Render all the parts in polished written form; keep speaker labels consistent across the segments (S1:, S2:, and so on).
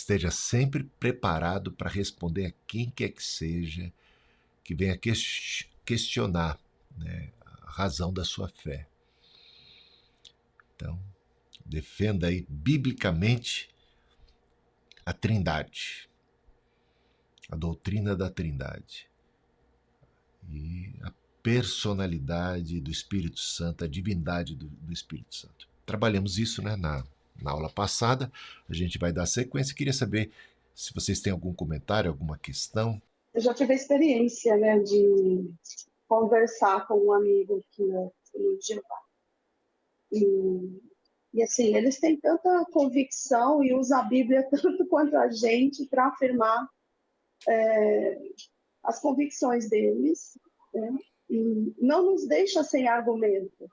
S1: esteja sempre preparado para responder a quem quer que seja que venha questionar, né, a razão da sua fé. Então, defenda aí biblicamente a Trindade, a doutrina da Trindade e a personalidade do Espírito Santo, a divindade do Espírito Santo. Trabalhamos isso, né, na aula passada, a gente vai dar sequência. Queria saber se vocês têm algum comentário, alguma questão.
S2: Eu já tive a experiência, né, de conversar com um amigo que é testemunho de Jeová. E assim, eles têm tanta convicção e usam a Bíblia tanto quanto a gente para afirmar as convicções deles, né? E não nos deixa sem argumento,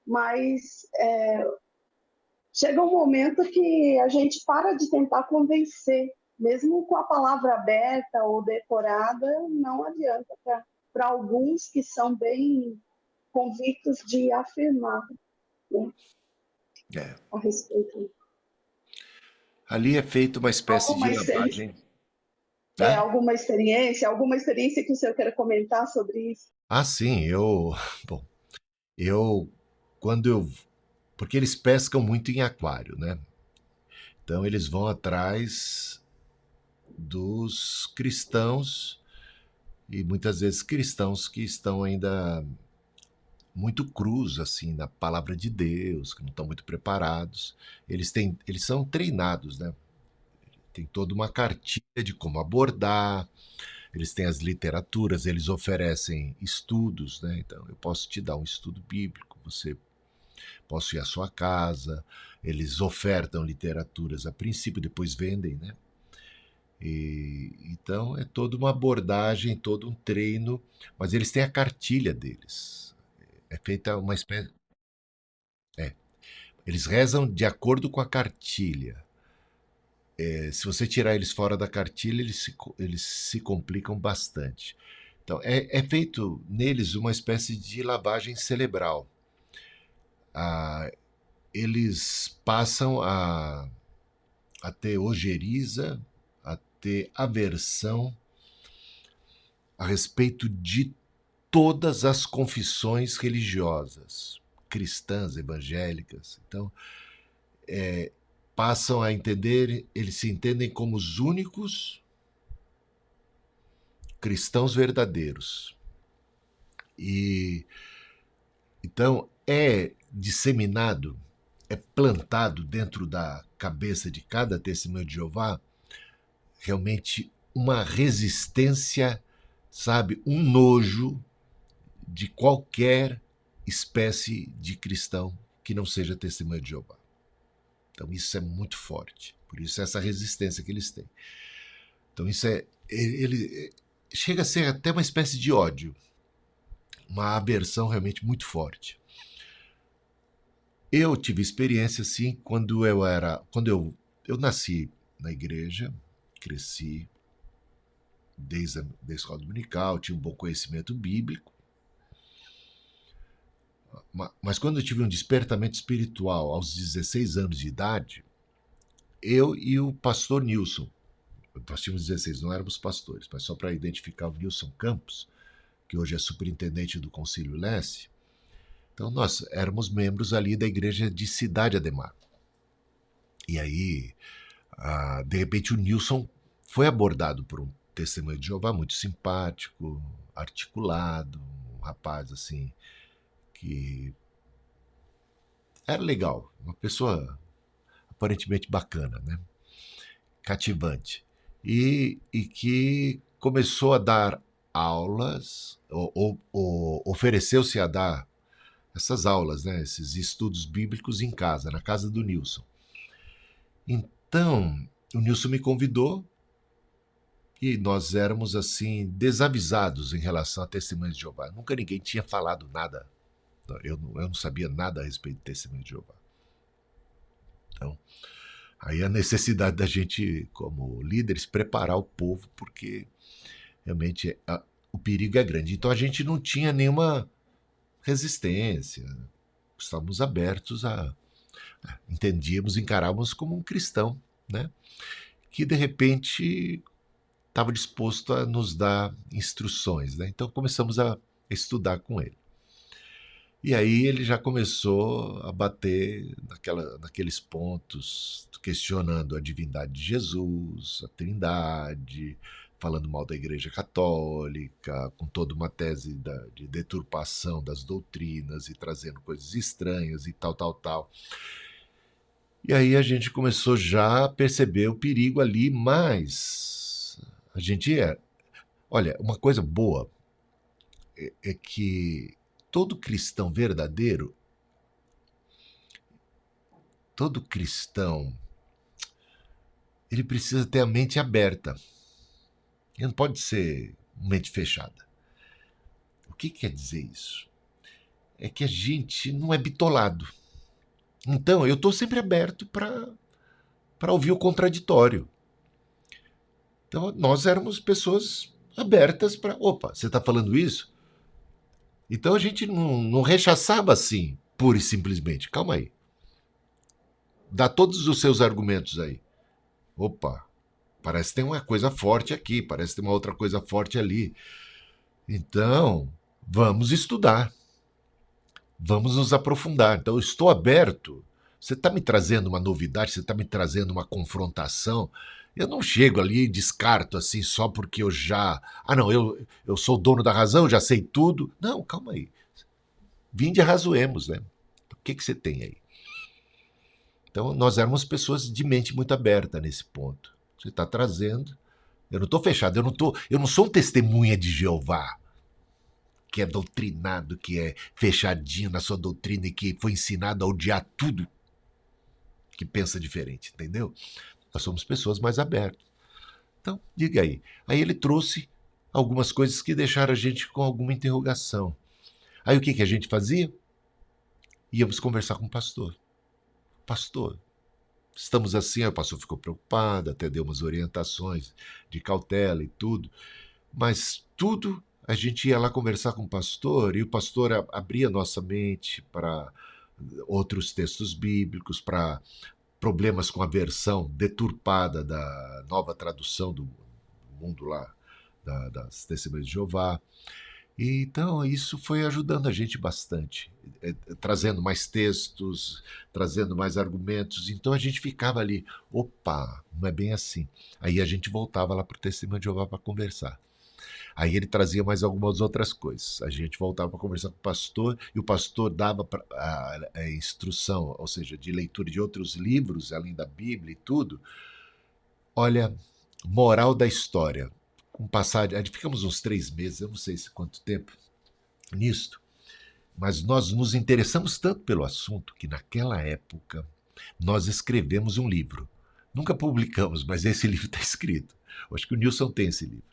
S2: mas chega um momento que a gente para de tentar convencer, mesmo com a palavra aberta ou decorada, não adianta para alguns que são bem convictos de afirmar, né,
S1: É.
S2: a respeito.
S1: Ali é feita uma espécie de
S2: Alguma experiência,
S1: lavagem. Né?
S2: alguma experiência que o senhor queira comentar sobre isso?
S1: Ah, sim, bom, eu, quando eu, porque eles pescam muito em aquário, né? Então eles vão atrás dos cristãos e muitas vezes cristãos que estão ainda muito crus assim na palavra de Deus, que não estão muito preparados. Eles são treinados, né? Tem toda uma cartilha de como abordar. Eles têm as literaturas, eles oferecem estudos, né? Então eu posso te dar um estudo bíblico, você posso ir à sua casa. Eles ofertam literaturas a princípio, depois vendem, né? Então é toda uma abordagem, todo um treino, mas eles têm a cartilha deles. É feita uma espécie. É, eles rezam de acordo com a cartilha. Se você tirar eles fora da cartilha, eles se complicam bastante. Então, é feito neles uma espécie de lavagem cerebral. Ah, eles passam a ter ojeriza, a ter aversão a respeito de todas as confissões religiosas, cristãs, evangélicas. Então, passam a entender, eles se entendem como os únicos cristãos verdadeiros. E então é disseminado, é plantado dentro da cabeça de cada testemunho de Jeová realmente uma resistência, sabe, um nojo de qualquer espécie de cristão que não seja testemunho de Jeová. Então isso é muito forte, por isso essa resistência que eles têm. Então isso ele chega a ser até uma espécie de ódio, uma aversão realmente muito forte. Eu tive experiência assim quando eu nasci na igreja, cresci desde a escola dominical, tinha um bom conhecimento bíblico, mas quando eu tive um despertamento espiritual aos 16 anos de idade, eu e o pastor Nilson, nós tínhamos 16, não éramos pastores, mas só para identificar o Nilson Campos, que hoje é superintendente do Concílio Leste. Então nós éramos membros ali da igreja de Cidade Ademar. E aí, de repente, o Nilson foi abordado por um testemunho de Jeová muito simpático, articulado, um rapaz assim, que era legal, uma pessoa aparentemente bacana, né? Cativante. E que começou a dar aulas, ou ofereceu-se a dar essas aulas, né, esses estudos bíblicos em casa, na casa do Nilson. Então, o Nilson me convidou e nós éramos assim desavisados em relação a testemunhos de Jeová. Nunca ninguém tinha falado nada. Eu não sabia nada a respeito de testemunhos de Jeová. Então, aí a necessidade da gente, como líderes, preparar o povo, porque realmente o perigo é grande. Então a gente não tinha nenhuma resistência, estávamos abertos entendíamos, encarávamos como um cristão, né? que de repente estava disposto a nos dar instruções, né? Então começamos a estudar com ele. E aí ele já começou a bater naqueles pontos, questionando a divindade de Jesus, a Trindade, falando mal da Igreja Católica, com toda uma tese de deturpação das doutrinas e trazendo coisas estranhas e tal, tal, tal. E aí a gente começou já a perceber o perigo ali, mas a gente Olha, uma coisa boa é que todo cristão verdadeiro, todo cristão, ele precisa ter a mente aberta. Ele não pode ser mente fechada. O que quer dizer isso? É que a gente não é bitolado. Então, eu estou sempre aberto para ouvir o contraditório. Então, nós éramos pessoas abertas para... Opa, você está falando isso? Então, a gente não rechaçava assim, pura e simplesmente. Calma aí. Dá todos os seus argumentos aí. Opa, parece que tem uma coisa forte aqui, parece que tem uma outra coisa forte ali. Então, vamos estudar. Vamos nos aprofundar. Então, eu estou aberto. Você está me trazendo uma novidade, você está me trazendo uma confrontação. Eu não chego ali e descarto assim só porque eu já... Ah, não, eu sou o dono da razão, eu já sei tudo. Não, calma aí. Vinde e arrazoemos, né? O que você tem aí? Então, nós éramos pessoas de mente muito aberta nesse ponto. Você está trazendo. Eu não estou fechado, eu não sou um testemunha de Jeová, que é doutrinado, que é fechadinho na sua doutrina e que foi ensinado a odiar tudo que pensa diferente, entendeu? Nós somos pessoas mais abertas. Então, diga aí. Aí ele trouxe algumas coisas que deixaram a gente com alguma interrogação. Aí o que a gente fazia? Íamos conversar com o pastor. Pastor, estamos assim, aí o pastor ficou preocupado, até deu umas orientações de cautela e tudo, mas tudo a gente ia lá conversar com o pastor e o pastor abria nossa mente para outros textos bíblicos, para problemas com a versão deturpada da nova tradução do mundo lá, das Testemunhas de Jeová. E, então, isso foi ajudando a gente bastante, trazendo mais textos, trazendo mais argumentos. Então, a gente ficava ali, opa, não é bem assim. Aí a gente voltava lá para o Testemunho de Jeová para conversar. Aí ele trazia mais algumas outras coisas. A gente voltava para conversar com o pastor e o pastor dava a instrução, ou seja, de leitura de outros livros, além da Bíblia e tudo. Olha, moral da história. Com passagem, ficamos uns 3 meses, eu não sei quanto tempo nisto, mas nós nos interessamos tanto pelo assunto que naquela época nós escrevemos um livro. Nunca publicamos, mas esse livro está escrito. Eu acho que o Nilson tem esse livro.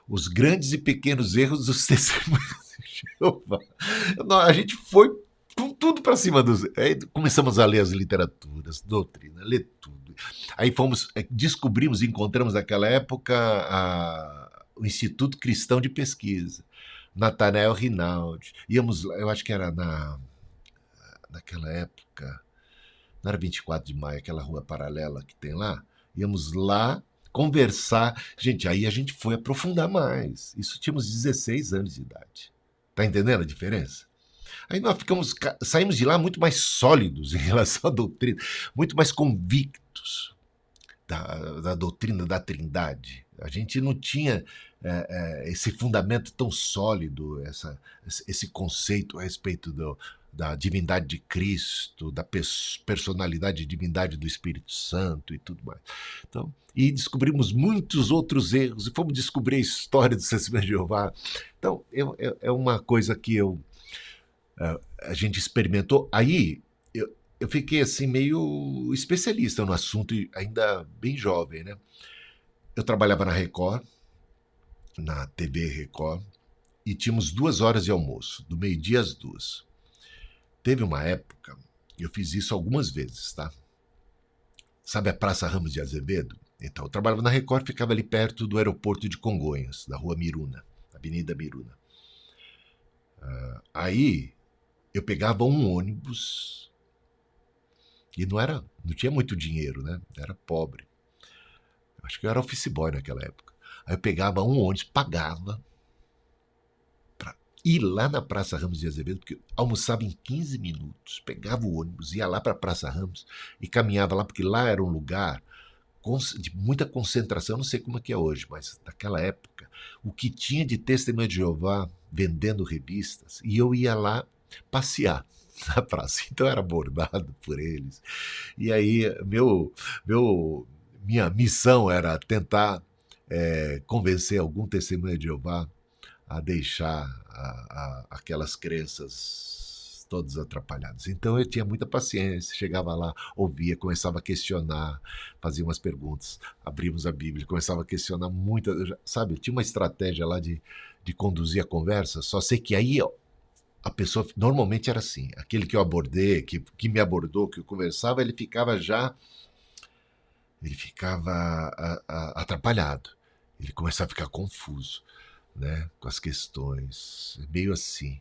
S1: Os grandes e pequenos erros dos testemunhos de Jeová. A gente foi com tudo para cima dos... Aí começamos a ler as literaturas, doutrina, ler tudo. Aí descobrimos, encontramos naquela época o Instituto Cristão de Pesquisa, Natanael Rinaldi. Íamos, eu acho que era naquela época, não era 24 de maio, aquela rua paralela que tem lá. Íamos lá conversar. Gente, aí a gente foi aprofundar mais. Isso tínhamos 16 anos de idade. Tá entendendo a diferença? Aí nós saímos de lá muito mais sólidos em relação à doutrina, muito mais convictos da doutrina da Trindade. A gente não tinha esse fundamento tão sólido, esse conceito a respeito da divindade de Cristo, da personalidade e divindade do Espírito Santo e tudo mais. Então, e descobrimos muitos outros erros, e fomos descobrir a história do Testemunho de Jeová. Então, é uma coisa que a gente experimentou. Aí, eu fiquei assim meio especialista no assunto, ainda bem jovem, né? Eu trabalhava na Record, na TV Record, e tínhamos 2 horas de almoço, do meio-dia às 2. Teve uma época, eu fiz isso algumas vezes, tá? Sabe a Praça Ramos de Azevedo? Então, eu trabalhava na Record, ficava ali perto do aeroporto de Congonhas, da Rua Miruna, Avenida Miruna. Aí, eu pegava um ônibus, e não tinha muito dinheiro, né? Era pobre. Acho que eu era office boy naquela época. Aí eu pegava um ônibus, pagava para ir lá na Praça Ramos de Azevedo, porque eu almoçava em 15 minutos, pegava o ônibus, ia lá para a Praça Ramos e caminhava lá, porque lá era um lugar de muita concentração, não sei como é que é hoje, mas naquela época, o que tinha de testemunha de Jeová vendendo revistas, e eu ia lá passear na praça, então eu era abordado por eles, e aí minha missão era tentar convencer algum testemunha de Jeová a deixar aquelas crenças todas atrapalhadas. Então eu tinha muita paciência, chegava lá, ouvia, começava a questionar, fazia umas perguntas, abrimos a Bíblia, começava a questionar muita, sabe, tinha uma estratégia lá de conduzir a conversa, só sei que aí a pessoa, normalmente era assim, aquele que eu abordei, que me abordou, que eu conversava, ele ficava atrapalhado, ele começava a ficar confuso, né, com as questões, meio assim.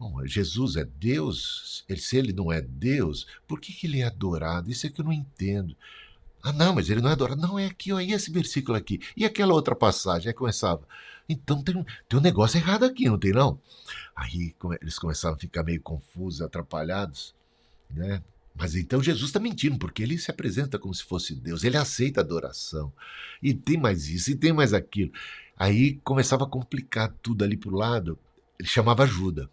S1: Bom, Jesus é Deus? Se ele não é Deus, por que ele é adorado? Isso é que eu não entendo. Ah, não, mas ele não é adorado. Não, é aqui, ó, e esse versículo aqui? E aquela outra passagem? Aí começava. Então tem um negócio errado aqui, não tem não? Aí eles começavam a ficar meio confusos, atrapalhados, né? Mas então Jesus está mentindo, porque ele se apresenta como se fosse Deus, ele aceita a adoração. E tem mais isso, e tem mais aquilo. Aí começava a complicar tudo ali pro lado, ele chamava ajuda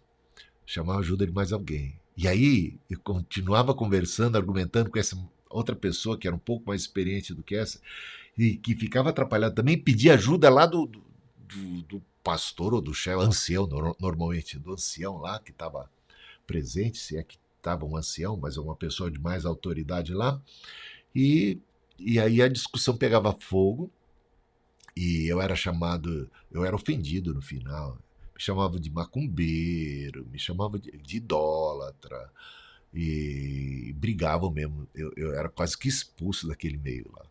S1: de mais alguém. E aí eu continuava conversando, argumentando com essa outra pessoa que era um pouco mais experiente do que essa, e que ficava atrapalhado também, pedia ajuda lá do pastor ou do chefe, ancião, normalmente, do ancião lá que estava presente, se é que estava um ancião, mas uma pessoa de mais autoridade lá, e, e aí a discussão pegava fogo, e eu era ofendido no final, me chamavam de macumbeiro, me chamavam de idólatra, e brigavam mesmo, eu era quase que expulso daquele meio lá.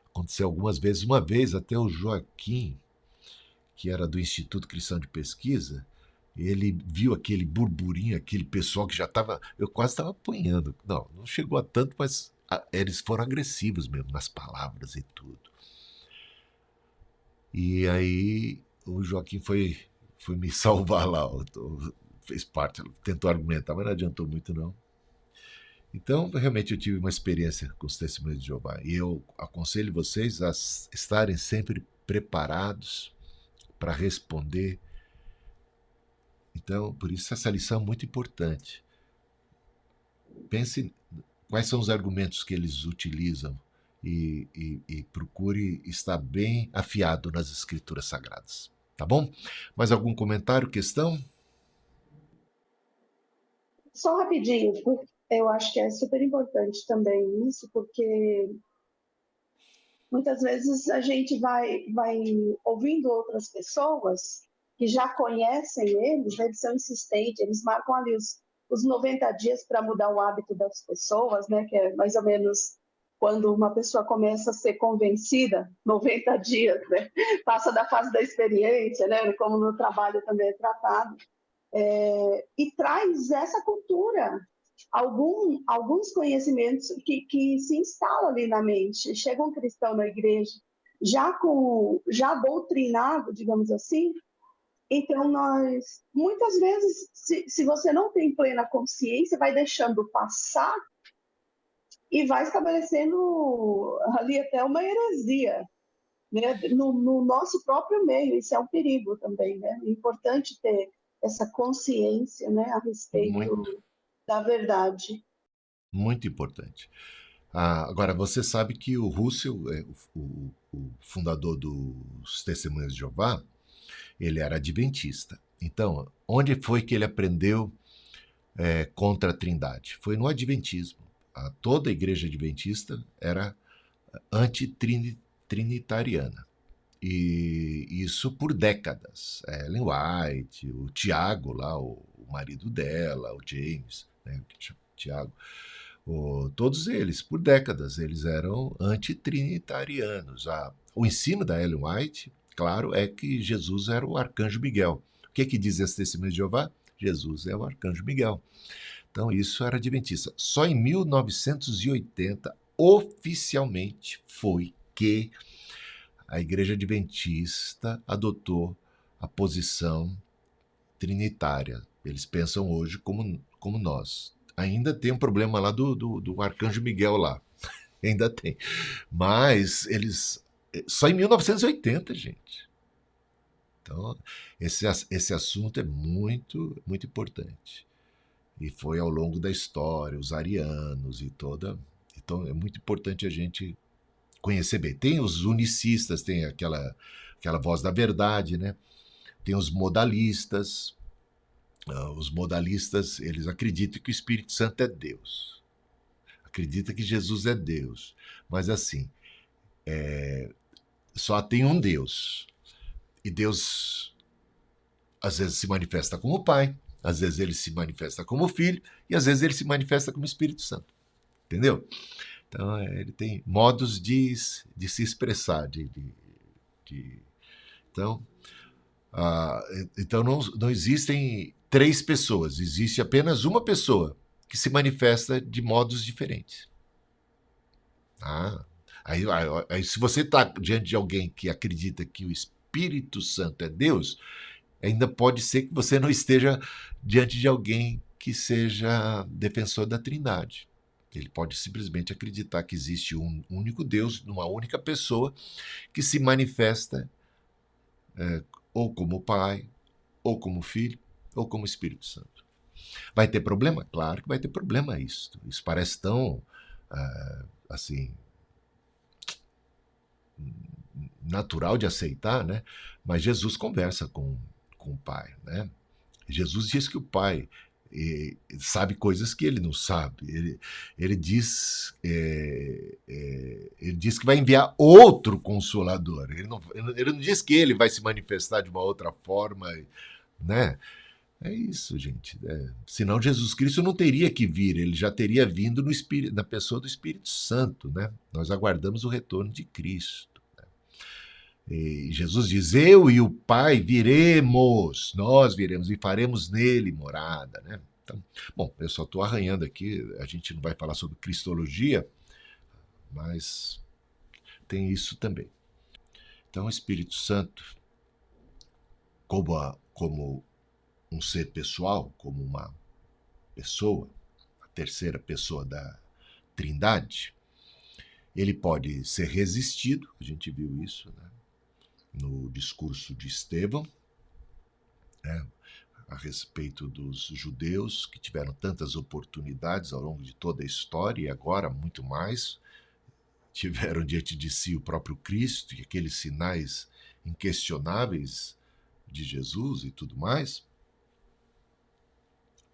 S1: Aconteceu algumas vezes, uma vez até o Joaquim, que era do Instituto Cristão de Pesquisa, ele viu aquele burburinho, aquele pessoal que já estava. Eu quase estava apanhando. Não chegou a tanto, mas eles foram agressivos mesmo nas palavras e tudo. E aí o Joaquim foi me salvar lá. Fez parte, tentou argumentar, mas não adiantou muito não. Então, realmente eu tive uma experiência com os testemunhos de Jeová. E eu aconselho vocês a estarem sempre preparados para responder. Então, por isso essa lição é muito importante. Pense quais são os argumentos que eles utilizam e procure estar bem afiado nas escrituras sagradas. Tá bom? Mais algum comentário, questão?
S2: Só rapidinho, eu acho que é super importante também isso, porque muitas vezes a gente vai ouvindo outras pessoas que já conhecem eles, né, eles são insistentes, eles marcam ali os 90 dias para mudar o hábito das pessoas, né, que é mais ou menos quando uma pessoa começa a ser convencida, 90 dias, né, passa da fase da experiência, né, como no trabalho também é tratado, e traz essa cultura, alguns conhecimentos que se instalam ali na mente. Chega um cristão na igreja já doutrinado, digamos assim, então nós, muitas vezes, se você não tem plena consciência, vai deixando passar e vai estabelecendo ali até uma heresia, né? No nosso próprio meio. Isso é um perigo também, né? É importante ter essa consciência, né, a
S1: Muito,
S2: respeito da verdade.
S1: muito importante. Agora, você sabe que o Russell, o fundador dos Testemunhas de Jeová, ele era adventista. Então, onde foi que ele aprendeu contra a Trindade? Foi no Adventismo. Toda a igreja adventista era antitrinitariana. E isso por décadas. Ellen White, o Tiago lá, o marido dela, o James, né, Tiago, todos eles, por décadas, eles eram antitrinitarianos. O ensino da Ellen White, claro, é que Jesus era o arcanjo Miguel. O que diz esse testemunho de Jeová? Jesus é o arcanjo Miguel. Então isso era adventista. Só em 1980, oficialmente, foi que a Igreja Adventista adotou a posição trinitária. Eles pensam hoje como nós. Ainda tem um problema lá do Arcanjo Miguel lá. Ainda tem. Mas eles... Só em 1980, gente. Então, esse assunto é muito, muito importante. E foi ao longo da história, os arianos e toda... Então, é muito importante a gente conhecer bem. Tem os unicistas, tem aquela voz da verdade, né? Tem os modalistas. Os modalistas, eles acreditam que o Espírito Santo é Deus. Acreditam que Jesus é Deus. Mas assim, só tem um Deus. E Deus, às vezes, se manifesta como Pai, às vezes ele se manifesta como Filho, e às vezes ele se manifesta como Espírito Santo. Entendeu? Então, ele tem modos de se expressar. Então, então não existem 3 pessoas, existe apenas uma pessoa que se manifesta de modos diferentes. Aí se você está diante de alguém que acredita que o Espírito Santo é Deus, ainda pode ser que você não esteja diante de alguém que seja defensor da Trindade. Ele pode simplesmente acreditar que existe um único Deus, numa única pessoa, que se manifesta ou como Pai, ou como Filho, ou como Espírito Santo. Vai ter problema? Claro que vai ter problema isso. Isso parece tão, assim, natural de aceitar, né? Mas Jesus conversa com o Pai, né? Jesus diz que o Pai sabe coisas que ele não sabe. Ele diz que vai enviar outro Consolador. Ele não diz que ele vai se manifestar de uma outra forma, né? É isso, gente. Senão Jesus Cristo não teria que vir, ele já teria vindo na pessoa do Espírito Santo, né? Nós aguardamos o retorno de Cristo. Né? E Jesus diz, eu e o Pai viremos, nós viremos e faremos nele morada, né? Então, bom, eu só estou arranhando aqui, a gente não vai falar sobre cristologia, mas tem isso também. Então, o Espírito Santo, como um ser pessoal, como uma pessoa, a terceira pessoa da Trindade, ele pode ser resistido, a gente viu isso, né, no discurso de Estevão, né, a respeito dos judeus que tiveram tantas oportunidades ao longo de toda a história e agora muito mais, tiveram diante de si o próprio Cristo e aqueles sinais inquestionáveis de Jesus e tudo mais,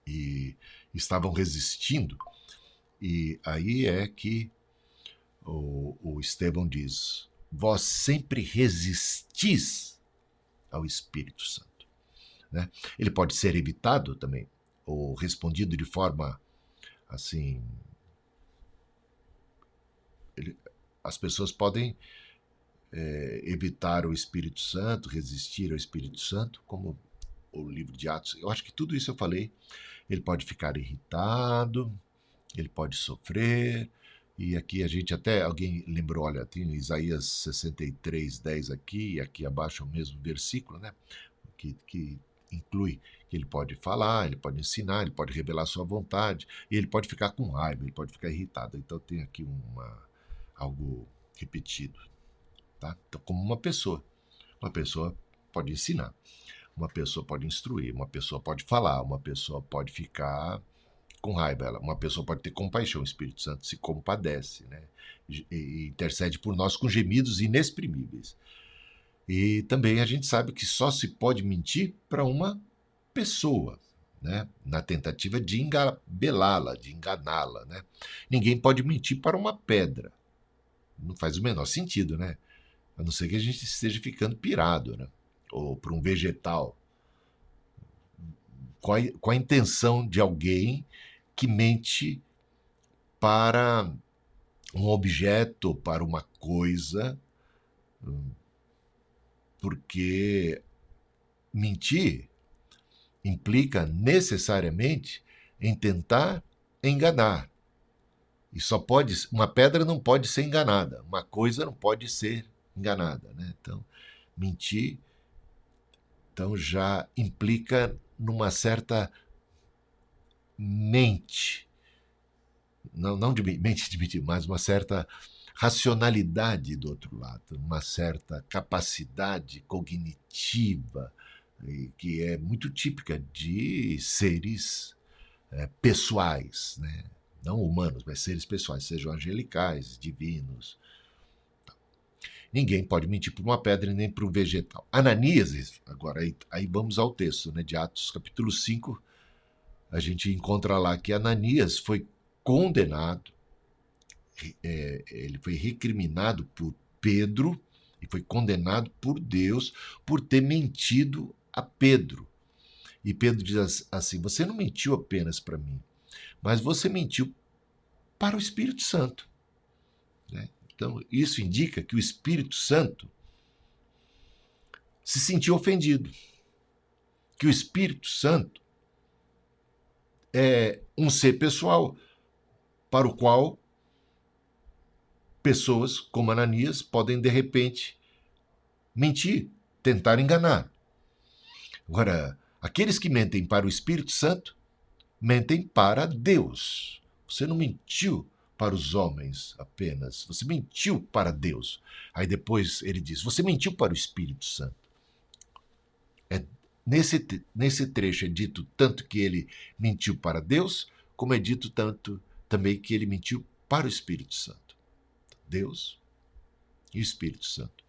S1: e estavam resistindo. E aí é que o Estevão diz, vós sempre resistis ao Espírito Santo. Né? Ele pode ser evitado também, ou respondido de forma assim... as pessoas podem evitar o Espírito Santo, resistir ao Espírito Santo, como o livro de Atos. Eu acho que tudo isso eu falei. Ele pode ficar irritado, ele pode sofrer, e aqui a gente até, alguém lembrou, olha, tem Isaías 63:10 aqui, e aqui abaixo é o mesmo versículo, né, que inclui que ele pode falar, ele pode ensinar, ele pode revelar sua vontade, e ele pode ficar com raiva, ele pode ficar irritado. Então tem aqui algo repetido. Tá? Então, como uma pessoa pode ensinar, uma pessoa pode instruir, uma pessoa pode falar, uma pessoa pode ficar com raiva, uma pessoa pode ter compaixão, o Espírito Santo se compadece, né? E intercede por nós com gemidos inexprimíveis. E também a gente sabe que só se pode mentir para uma pessoa, né? Na tentativa de engabelá-la, de enganá-la. Né? Ninguém pode mentir para uma pedra. Não faz o menor sentido, né? A não ser que a gente esteja ficando pirado, né? Ou para um vegetal. Qual a intenção de alguém que mente para um objeto, para uma coisa? Porque mentir implica necessariamente em tentar enganar. E uma pedra não pode ser enganada, uma coisa não pode ser enganada, né? Então, mentir então já implica numa certa mente, não de mente de mentir, mas uma certa racionalidade do outro lado, uma certa capacidade cognitiva que é muito típica de seres pessoais, né? Não humanos, mas seres pessoais, sejam angelicais, divinos. Ninguém pode mentir por uma pedra nem por um vegetal. Ananias, agora aí vamos ao texto, né, de Atos capítulo 5, a gente encontra lá que Ananias foi condenado, ele foi recriminado por Pedro e foi condenado por Deus por ter mentido a Pedro. E Pedro diz assim: você não mentiu apenas para mim, mas você mentiu para o Espírito Santo. Né? Então, isso indica que o Espírito Santo se sentiu ofendido. Que o Espírito Santo é um ser pessoal para o qual pessoas como Ananias podem, de repente, mentir, tentar enganar. Agora, aqueles que mentem para o Espírito Santo mentem para Deus. Você não mentiu para os homens apenas, você mentiu para Deus. Aí depois ele diz, você mentiu para o Espírito Santo. Nesse trecho é dito tanto que ele mentiu para Deus, como é dito tanto também que ele mentiu para o Espírito Santo. Deus e o Espírito Santo.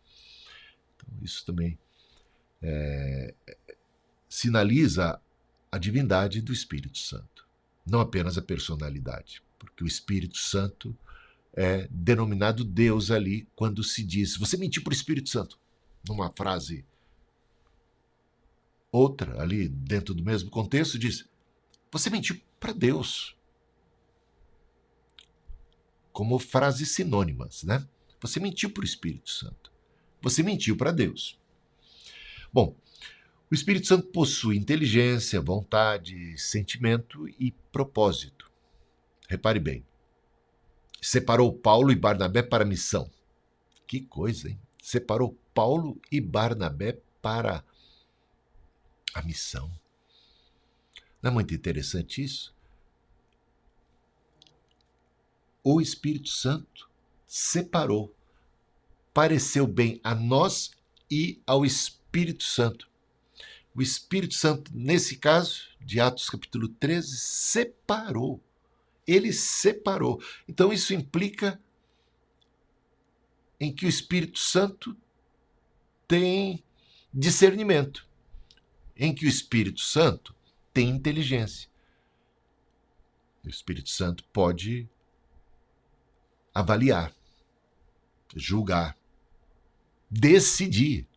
S1: Então, isso também sinaliza a divindade do Espírito Santo, não apenas a personalidade, porque o Espírito Santo é denominado Deus ali quando se diz, você mentiu para o Espírito Santo, numa frase. Outra, ali dentro do mesmo contexto, diz, você mentiu para Deus. Como frases sinônimas, né? Você mentiu para o Espírito Santo. Você mentiu para Deus. Bom, o Espírito Santo possui inteligência, vontade, sentimento e propósito. Repare bem. Separou Paulo e Barnabé para a missão. Que coisa, hein? Separou Paulo e Barnabé para a missão. Não é muito interessante isso? O Espírito Santo separou. Pareceu bem a nós e ao Espírito Santo. O Espírito Santo, nesse caso, de Atos capítulo 13, separou. Ele separou. Então isso implica em que o Espírito Santo tem discernimento, em que o Espírito Santo tem inteligência. O Espírito Santo pode avaliar, julgar, decidir,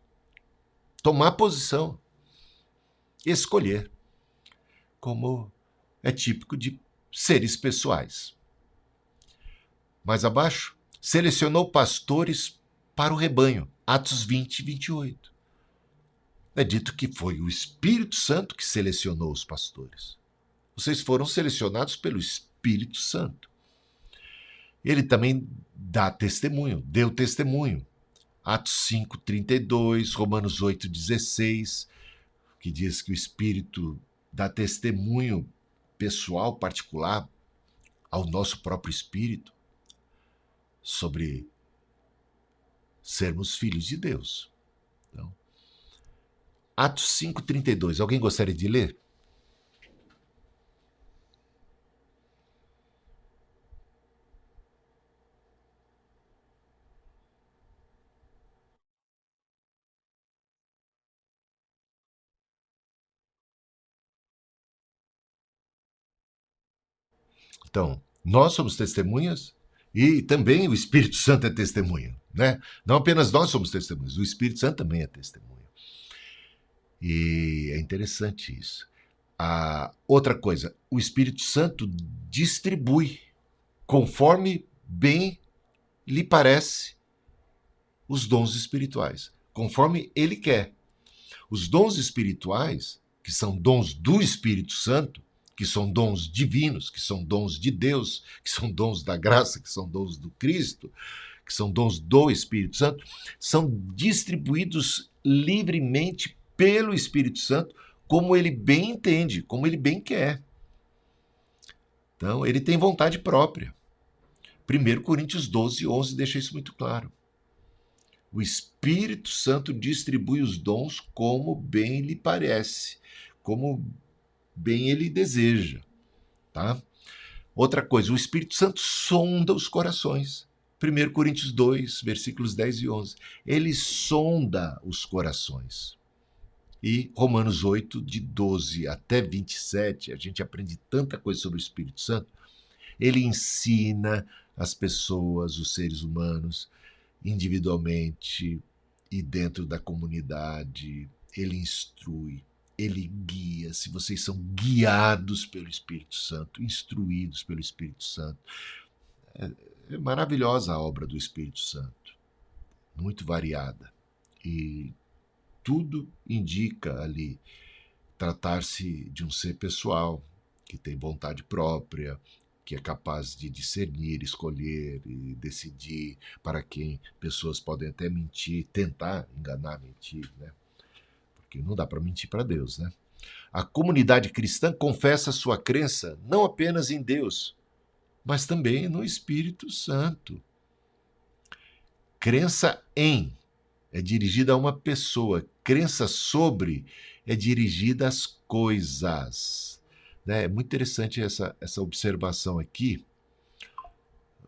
S1: tomar posição, escolher, como é típico de seres pessoais. Mais abaixo, selecionou pastores para o rebanho, Atos 20 e 28. É dito que foi o Espírito Santo que selecionou os pastores. Vocês foram selecionados pelo Espírito Santo. Ele também dá testemunho, deu testemunho. Atos 5, 32, Romanos 8, 16, que diz que o Espírito dá testemunho pessoal, particular, ao nosso próprio Espírito, sobre sermos filhos de Deus. Então, Atos 5, 32, alguém gostaria de ler? Então, nós somos testemunhas e também o Espírito Santo é testemunha, né? Não apenas nós somos testemunhas, o Espírito Santo também é testemunha. E é interessante isso. Outra coisa, o Espírito Santo distribui, conforme bem lhe parece, os dons espirituais, conforme ele quer. Os dons espirituais, que são dons do Espírito Santo, que são dons divinos, que são dons de Deus, que são dons da graça, que são dons do Cristo, que são dons do Espírito Santo, são distribuídos livremente pelo Espírito Santo, como ele bem entende, como ele bem quer. Então, ele tem vontade própria. 1 Coríntios 12, 11 deixa isso muito claro. O Espírito Santo distribui os dons como bem lhe parece, como bem ele deseja. Tá? Outra coisa, o Espírito Santo sonda os corações. 1 Coríntios 2, versículos 10 e 11. Ele sonda os corações. E Romanos 8, de 12 até 27, a gente aprende tanta coisa sobre o Espírito Santo. Ele ensina as pessoas, os seres humanos, individualmente e dentro da comunidade. Ele instrui, ele guia. Se vocês são guiados pelo Espírito Santo, instruídos pelo Espírito Santo. É maravilhosa a obra do Espírito Santo, muito variada. E tudo indica ali tratar-se de um ser pessoal, que tem vontade própria, que é capaz de discernir, escolher e decidir para quem pessoas podem até mentir, tentar enganar, mentir, né? Porque não dá para mentir para Deus, né? A comunidade cristã confessa sua crença não apenas em Deus, mas também no Espírito Santo. Crença em é dirigida a uma pessoa, crença sobre é dirigida às coisas. É muito interessante essa observação aqui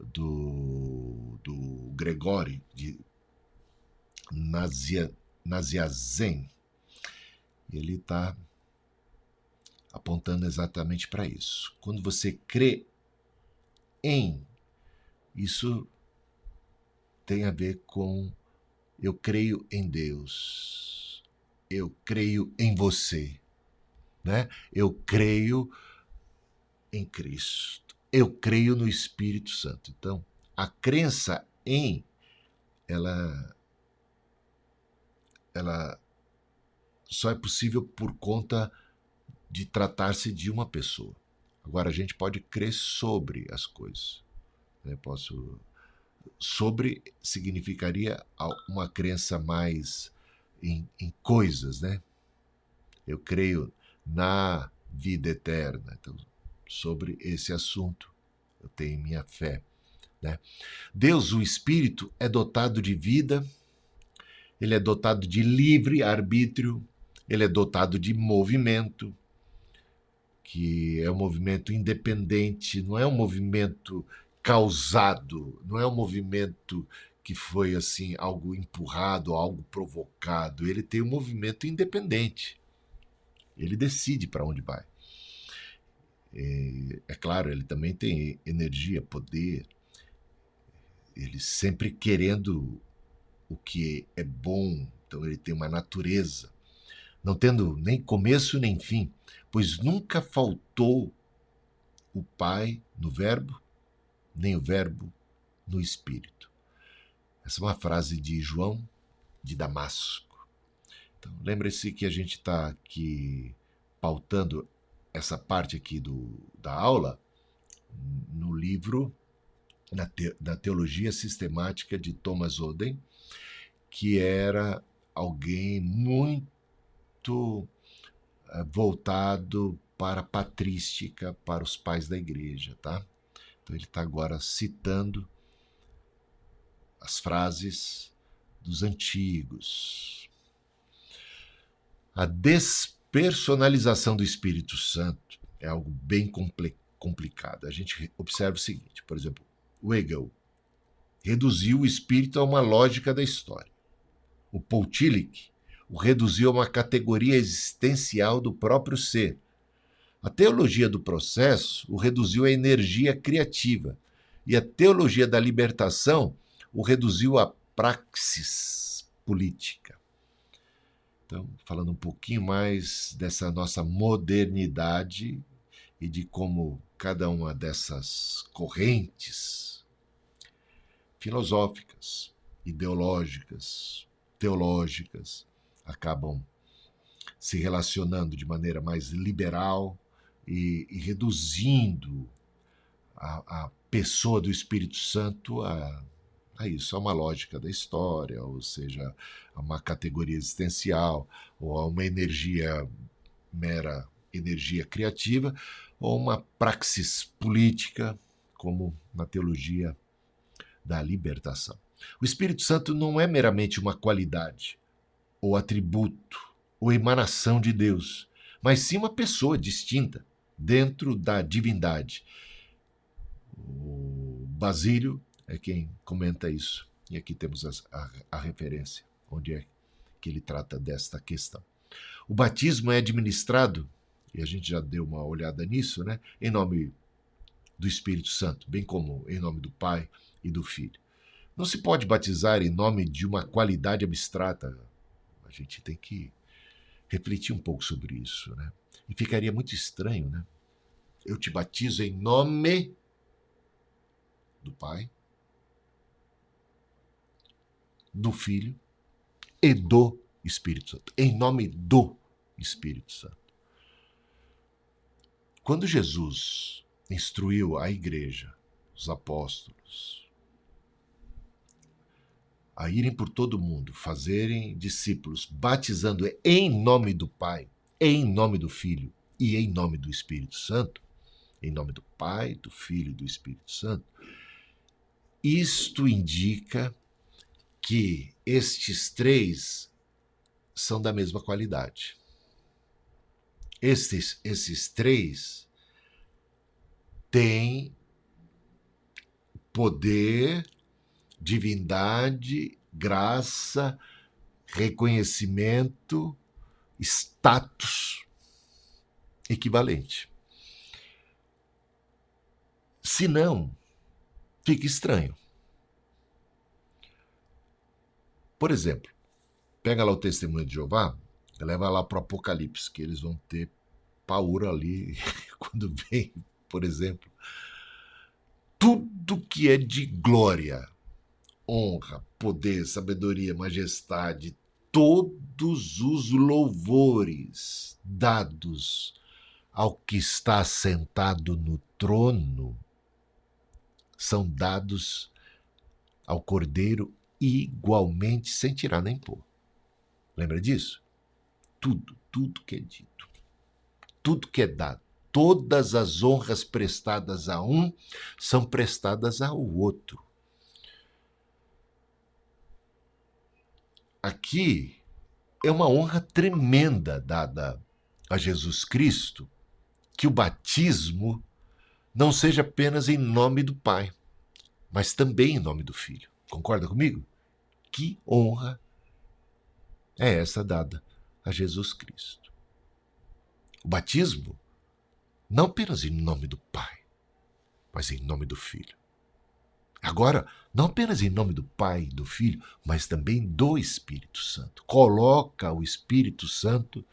S1: do Gregório de Nazianzen. Ele está apontando exatamente para isso. Quando você crê em, isso tem a ver com eu creio em Deus, eu creio em você, né? Eu creio em Cristo, eu creio no Espírito Santo. Então, a crença em, ela só é possível por conta de tratar-se de uma pessoa. Agora, a gente pode crer sobre as coisas. Sobre significaria uma crença mais em coisas, né? Eu creio na vida eterna. Então, sobre esse assunto, eu tenho minha fé, né? Deus, o Espírito, é dotado de vida, ele é dotado de livre arbítrio, ele é dotado de movimento, que é um movimento independente, não é um movimento causado, não é um movimento que foi assim algo empurrado, algo provocado. Ele tem um movimento independente. Ele decide para onde vai. É claro, ele também tem energia, poder. Ele sempre querendo o que é bom. Então ele tem uma natureza, não tendo nem começo nem fim, pois nunca faltou o Pai no Verbo, nem o Verbo no Espírito. Essa é uma frase de João de Damasco. Então, lembre-se que a gente está aqui pautando essa parte aqui da aula no livro, na Teologia Sistemática de Thomas Oden, que era alguém muito voltado para a patrística, para os pais da igreja, tá? Então ele está agora citando as frases dos antigos. A despersonalização do Espírito Santo é algo bem complicado. A gente observa o seguinte, por exemplo, o Hegel reduziu o Espírito a uma lógica da história. O Paul Tillich o reduziu a uma categoria existencial do próprio ser. A teologia do processo o reduziu à energia criativa, e a teologia da libertação o reduziu à praxis política. Então, falando um pouquinho mais dessa nossa modernidade e de como cada uma dessas correntes filosóficas, ideológicas, teológicas, acabam se relacionando de maneira mais liberal e reduzindo a pessoa do Espírito Santo a a isso, a uma lógica da história, ou seja, a uma categoria existencial, ou a uma energia, mera energia criativa, ou uma praxis política, como na teologia da libertação. O Espírito Santo não é meramente uma qualidade, ou atributo, ou emanação de Deus, mas sim uma pessoa distinta dentro da divindade. O Basílio é quem comenta isso. E aqui temos a referência, onde é que ele trata desta questão. O batismo é administrado, e a gente já deu uma olhada nisso, né, em nome do Espírito Santo, bem como em nome do Pai e do Filho. Não se pode batizar em nome de uma qualidade abstrata. A gente tem que refletir um pouco sobre isso, né? E ficaria muito estranho, né? Eu te batizo em nome do Pai, do Filho e do Espírito Santo. Em nome do Espírito Santo. Quando Jesus instruiu a igreja, os apóstolos, a irem por todo o mundo, fazerem discípulos, batizando em nome do Pai, em nome do Filho e em nome do Espírito Santo, em nome do Pai, do Filho e do Espírito Santo, isto indica que estes três são da mesma qualidade. Esses três têm poder, divindade, graça, reconhecimento, status equivalente. Se não, fica estranho. Por exemplo, pega lá o Testemunho de Jeová, leva lá para o Apocalipse, que eles vão ter paura ali quando vem, por exemplo, tudo que é de glória, honra, poder, sabedoria, majestade, todos os louvores dados ao que está sentado no trono são dados ao Cordeiro igualmente, sem tirar nem pôr. Lembra disso? Tudo que é dito, tudo que é dado, todas as honras prestadas a um são prestadas ao outro. Aqui é uma honra tremenda dada a Jesus Cristo, que o batismo não seja apenas em nome do Pai, mas também em nome do Filho. Concorda comigo? Que honra é essa dada a Jesus Cristo? O batismo não apenas em nome do Pai, mas em nome do Filho. Agora, não apenas em nome do Pai e do Filho, mas também do Espírito Santo. Coloca o Espírito Santo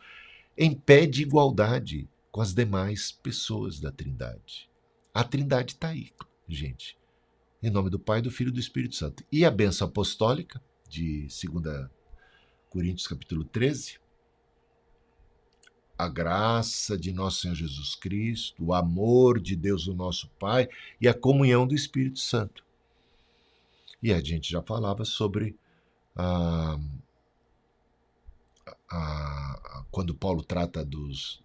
S1: em pé de igualdade com as demais pessoas da Trindade. A Trindade está aí, gente. Em nome do Pai, do Filho e do Espírito Santo. E a bênção apostólica, de 2 Coríntios capítulo 13, a graça de nosso Senhor Jesus Cristo, o amor de Deus, o nosso Pai, e a comunhão do Espírito Santo. E a gente já falava sobre quando Paulo trata dos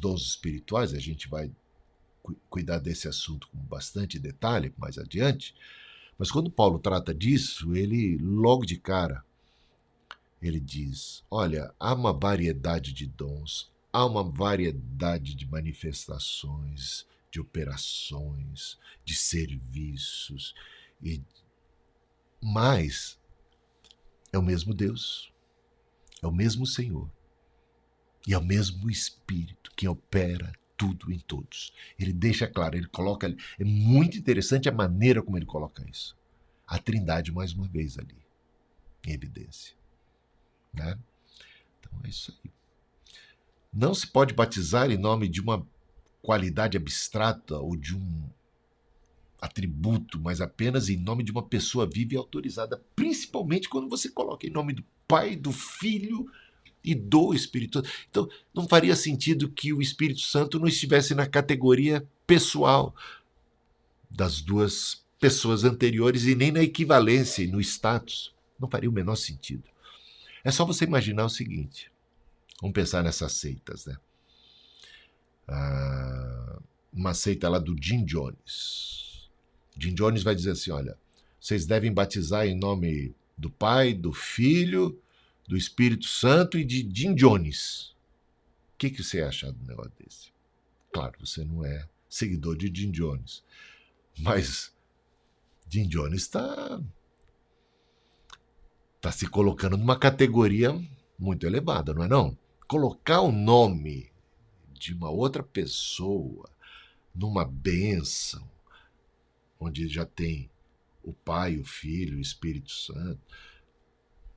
S1: dons espirituais, a gente vai cuidar desse assunto com bastante detalhe mais adiante, mas quando Paulo trata disso, ele logo de cara, ele diz, olha, há uma variedade de dons, há uma variedade de manifestações, de operações, de serviços, mas é o mesmo Deus, é o mesmo Senhor, e é o mesmo Espírito que opera tudo em todos. Ele deixa claro, ele coloca ali. É muito interessante a maneira como ele coloca isso. A Trindade, mais uma vez, ali, em evidência. Né? Então é isso aí. Não se pode batizar em nome de uma qualidade abstrata ou de um atributo, mas apenas em nome de uma pessoa viva e autorizada, principalmente quando você coloca em nome do Pai, do Filho e do Espírito Santo. Então, não faria sentido que o Espírito Santo não estivesse na categoria pessoal das duas pessoas anteriores e nem na equivalência e no status. Não faria o menor sentido. É só você imaginar o seguinte. Vamos pensar nessas seitas, né? Uma seita lá do Jim Jones. Jim Jones vai dizer assim, olha, vocês devem batizar em nome do Pai, do Filho, do Espírito Santo e de Jim Jones. O que você acha do negócio desse? Claro, você não é seguidor de Jim Jones, mas Jim Jones está se colocando numa categoria muito elevada, não é não? Colocar o nome de uma outra pessoa numa bênção, onde já tem o Pai, o Filho, o Espírito Santo,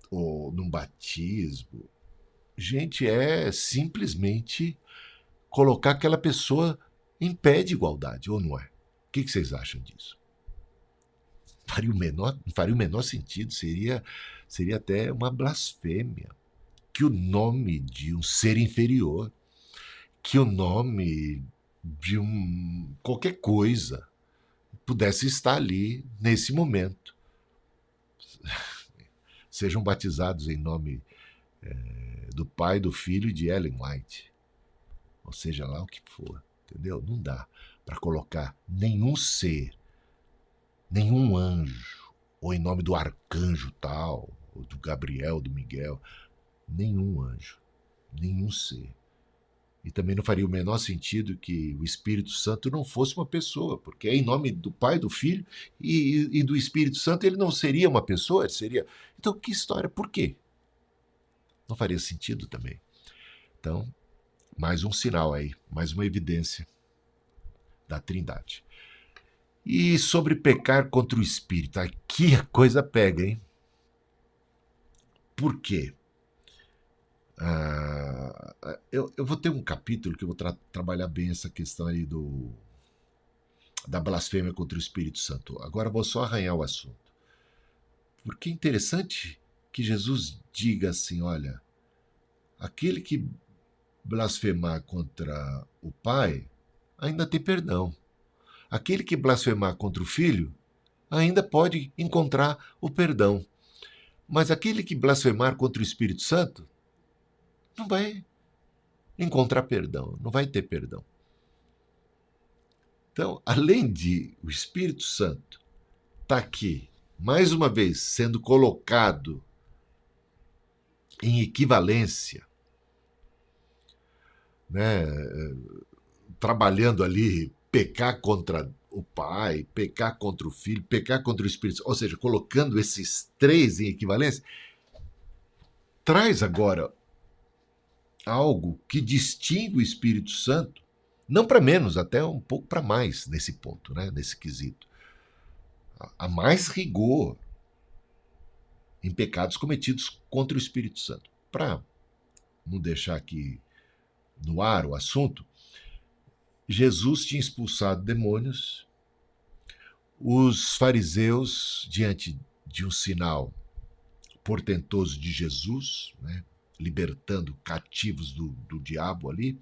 S1: ou num batismo, gente, é simplesmente colocar aquela pessoa em pé de igualdade, ou não é? O que vocês acham disso? Faria o menor sentido, seria até uma blasfêmia. Que o nome de um ser inferior, que o nome de qualquer coisa pudesse estar ali nesse momento. Sejam batizados em nome do Pai, do Filho e de Ellen White. Ou seja lá o que for, entendeu? Não dá para colocar nenhum ser, nenhum anjo, ou em nome do arcanjo tal, ou do Gabriel, do Miguel, nenhum anjo, nenhum ser. E também não faria o menor sentido que o Espírito Santo não fosse uma pessoa, porque é em nome do Pai, do Filho e do Espírito Santo ele não seria uma pessoa, ele seria... Então, que história? Por quê? Não faria sentido também. Então, mais um sinal aí, mais uma evidência da Trindade. E sobre pecar contra o Espírito, aqui a coisa pega, hein? Por quê? Eu vou ter um capítulo que eu vou trabalhar bem essa questão aí da blasfêmia contra o Espírito Santo. Agora vou só arranhar o assunto. Porque é interessante que Jesus diga assim, olha, aquele que blasfemar contra o Pai ainda tem perdão. Aquele que blasfemar contra o Filho ainda pode encontrar o perdão. Mas aquele que blasfemar contra o Espírito Santo não vai encontrar perdão, não vai ter perdão. Então, além de o Espírito Santo estar aqui, mais uma vez, sendo colocado em equivalência, né, trabalhando ali, pecar contra o Pai, pecar contra o Filho, pecar contra o Espírito Santo, ou seja, colocando esses três em equivalência, traz agora algo que distingue o Espírito Santo, não para menos, até um pouco para mais nesse ponto, né, nesse quesito. Há mais rigor em pecados cometidos contra o Espírito Santo. Para não deixar aqui no ar o assunto, Jesus tinha expulsado demônios, os fariseus, diante de um sinal portentoso de Jesus, né, libertando cativos do diabo ali,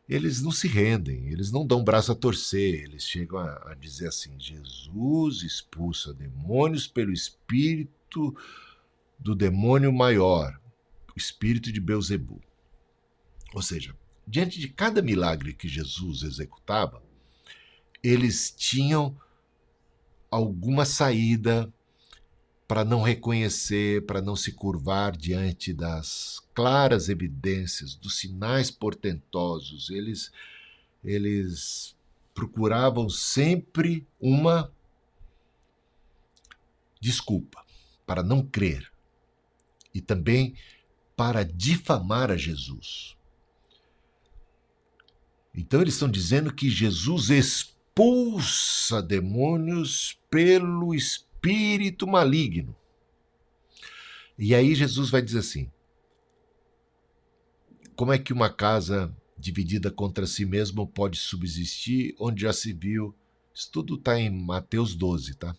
S1: eles não se rendem, eles não dão braço a torcer, eles chegam a dizer assim, Jesus expulsa demônios pelo espírito do demônio maior, o espírito de Belzebu. Ou seja, diante de cada milagre que Jesus executava, eles tinham alguma saída para não reconhecer, para não se curvar diante das claras evidências, dos sinais portentosos. Eles procuravam sempre uma desculpa para não crer e também para difamar a Jesus. Então eles estão dizendo que Jesus expulsa demônios pelo espírito maligno. E aí Jesus vai dizer assim, como é que uma casa dividida contra si mesma pode subsistir, onde já se viu, isso tudo está em Mateus 12, tá?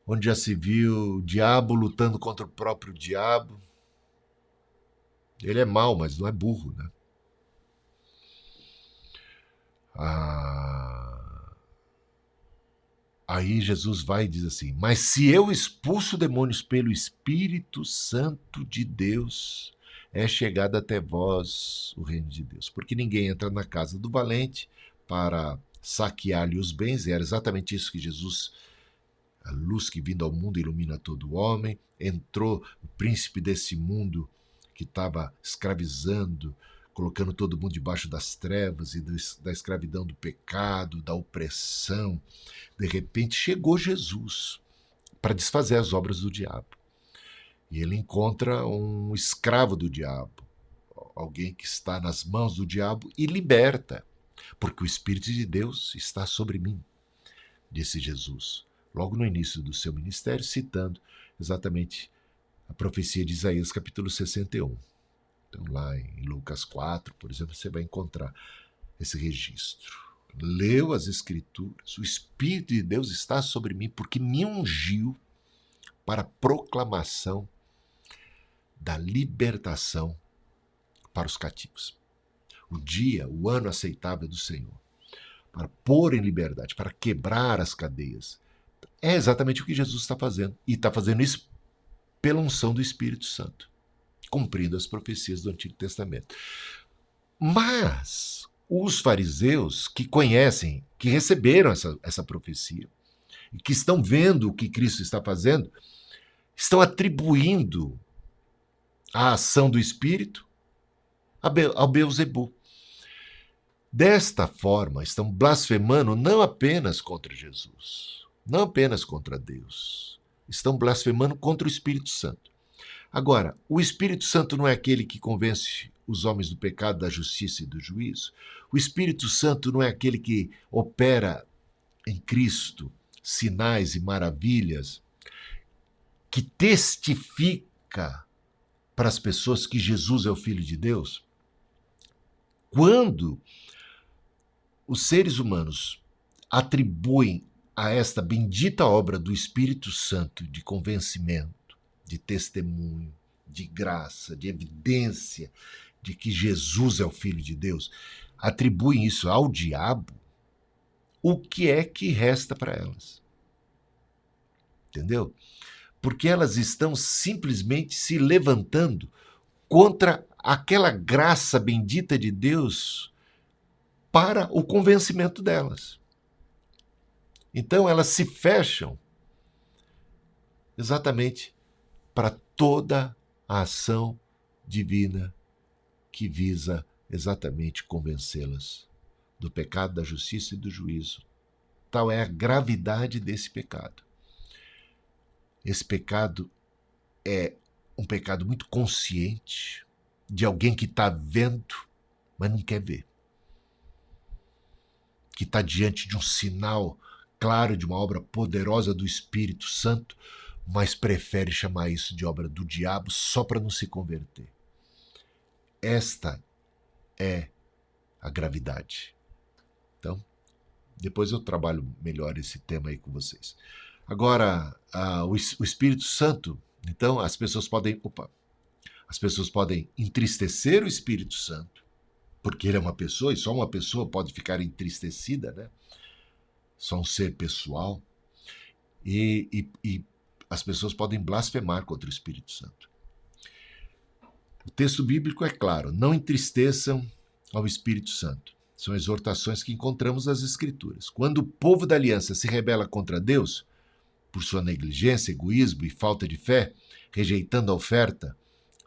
S1: Onde já se viu o diabo lutando contra o próprio diabo. Ele é mau, mas não é burro, né? Aí Jesus vai e diz assim: mas se eu expulso demônios pelo Espírito Santo de Deus, é chegado até vós o reino de Deus. Porque ninguém entra na casa do valente para saquear-lhe os bens, e era exatamente isso que Jesus, a luz que vindo ao mundo ilumina todo homem, entrou o príncipe desse mundo que estava escravizando, colocando todo mundo debaixo das trevas e da escravidão do pecado, da opressão. De repente chegou Jesus para desfazer as obras do diabo. E ele encontra um escravo do diabo, alguém que está nas mãos do diabo, e liberta, porque o Espírito de Deus está sobre mim, disse Jesus, logo no início do seu ministério, citando exatamente a profecia de Isaías, capítulo 61. Então, lá em Lucas 4, por exemplo, você vai encontrar esse registro. Leu as Escrituras, o Espírito de Deus está sobre mim, porque me ungiu para a proclamação da libertação para os cativos. O dia, o ano aceitável do Senhor, para pôr em liberdade, para quebrar as cadeias. É exatamente o que Jesus está fazendo. E está fazendo isso pela unção do Espírito Santo, cumprindo as profecias do Antigo Testamento. Mas os fariseus que conhecem, que receberam essa profecia, e que estão vendo o que Cristo está fazendo, estão atribuindo a ação do Espírito ao Beelzebul. Desta forma, estão blasfemando não apenas contra Jesus, não apenas contra Deus, estão blasfemando contra o Espírito Santo. Agora, o Espírito Santo não é aquele que convence os homens do pecado, da justiça e do juízo? O Espírito Santo não é aquele que opera em Cristo sinais e maravilhas, que testifica para as pessoas que Jesus é o Filho de Deus? Quando os seres humanos atribuem a esta bendita obra do Espírito Santo de convencimento, de testemunho, de graça, de evidência de que Jesus é o Filho de Deus, atribuem isso ao diabo, o que é que resta para elas? Entendeu? Porque elas estão simplesmente se levantando contra aquela graça bendita de Deus para o convencimento delas. Então elas se fecham exatamente para toda a ação divina que visa exatamente convencê-las do pecado, da justiça e do juízo. Tal é a gravidade desse pecado. Esse pecado é um pecado muito consciente, de alguém que está vendo, mas não quer ver. Que está diante de um sinal claro, de uma obra poderosa do Espírito Santo, mas prefere chamar isso de obra do diabo só para não se converter. Esta é a gravidade. Então, depois eu trabalho melhor esse tema aí com vocês. Agora, o Espírito Santo, então as pessoas podem entristecer o Espírito Santo, porque ele é uma pessoa, e só uma pessoa pode ficar entristecida, né? Só um ser pessoal. E as pessoas podem blasfemar contra o Espírito Santo. O texto bíblico é claro: não entristeçam ao Espírito Santo. São exortações que encontramos nas Escrituras. Quando o povo da aliança se rebela contra Deus, por sua negligência, egoísmo e falta de fé, rejeitando a oferta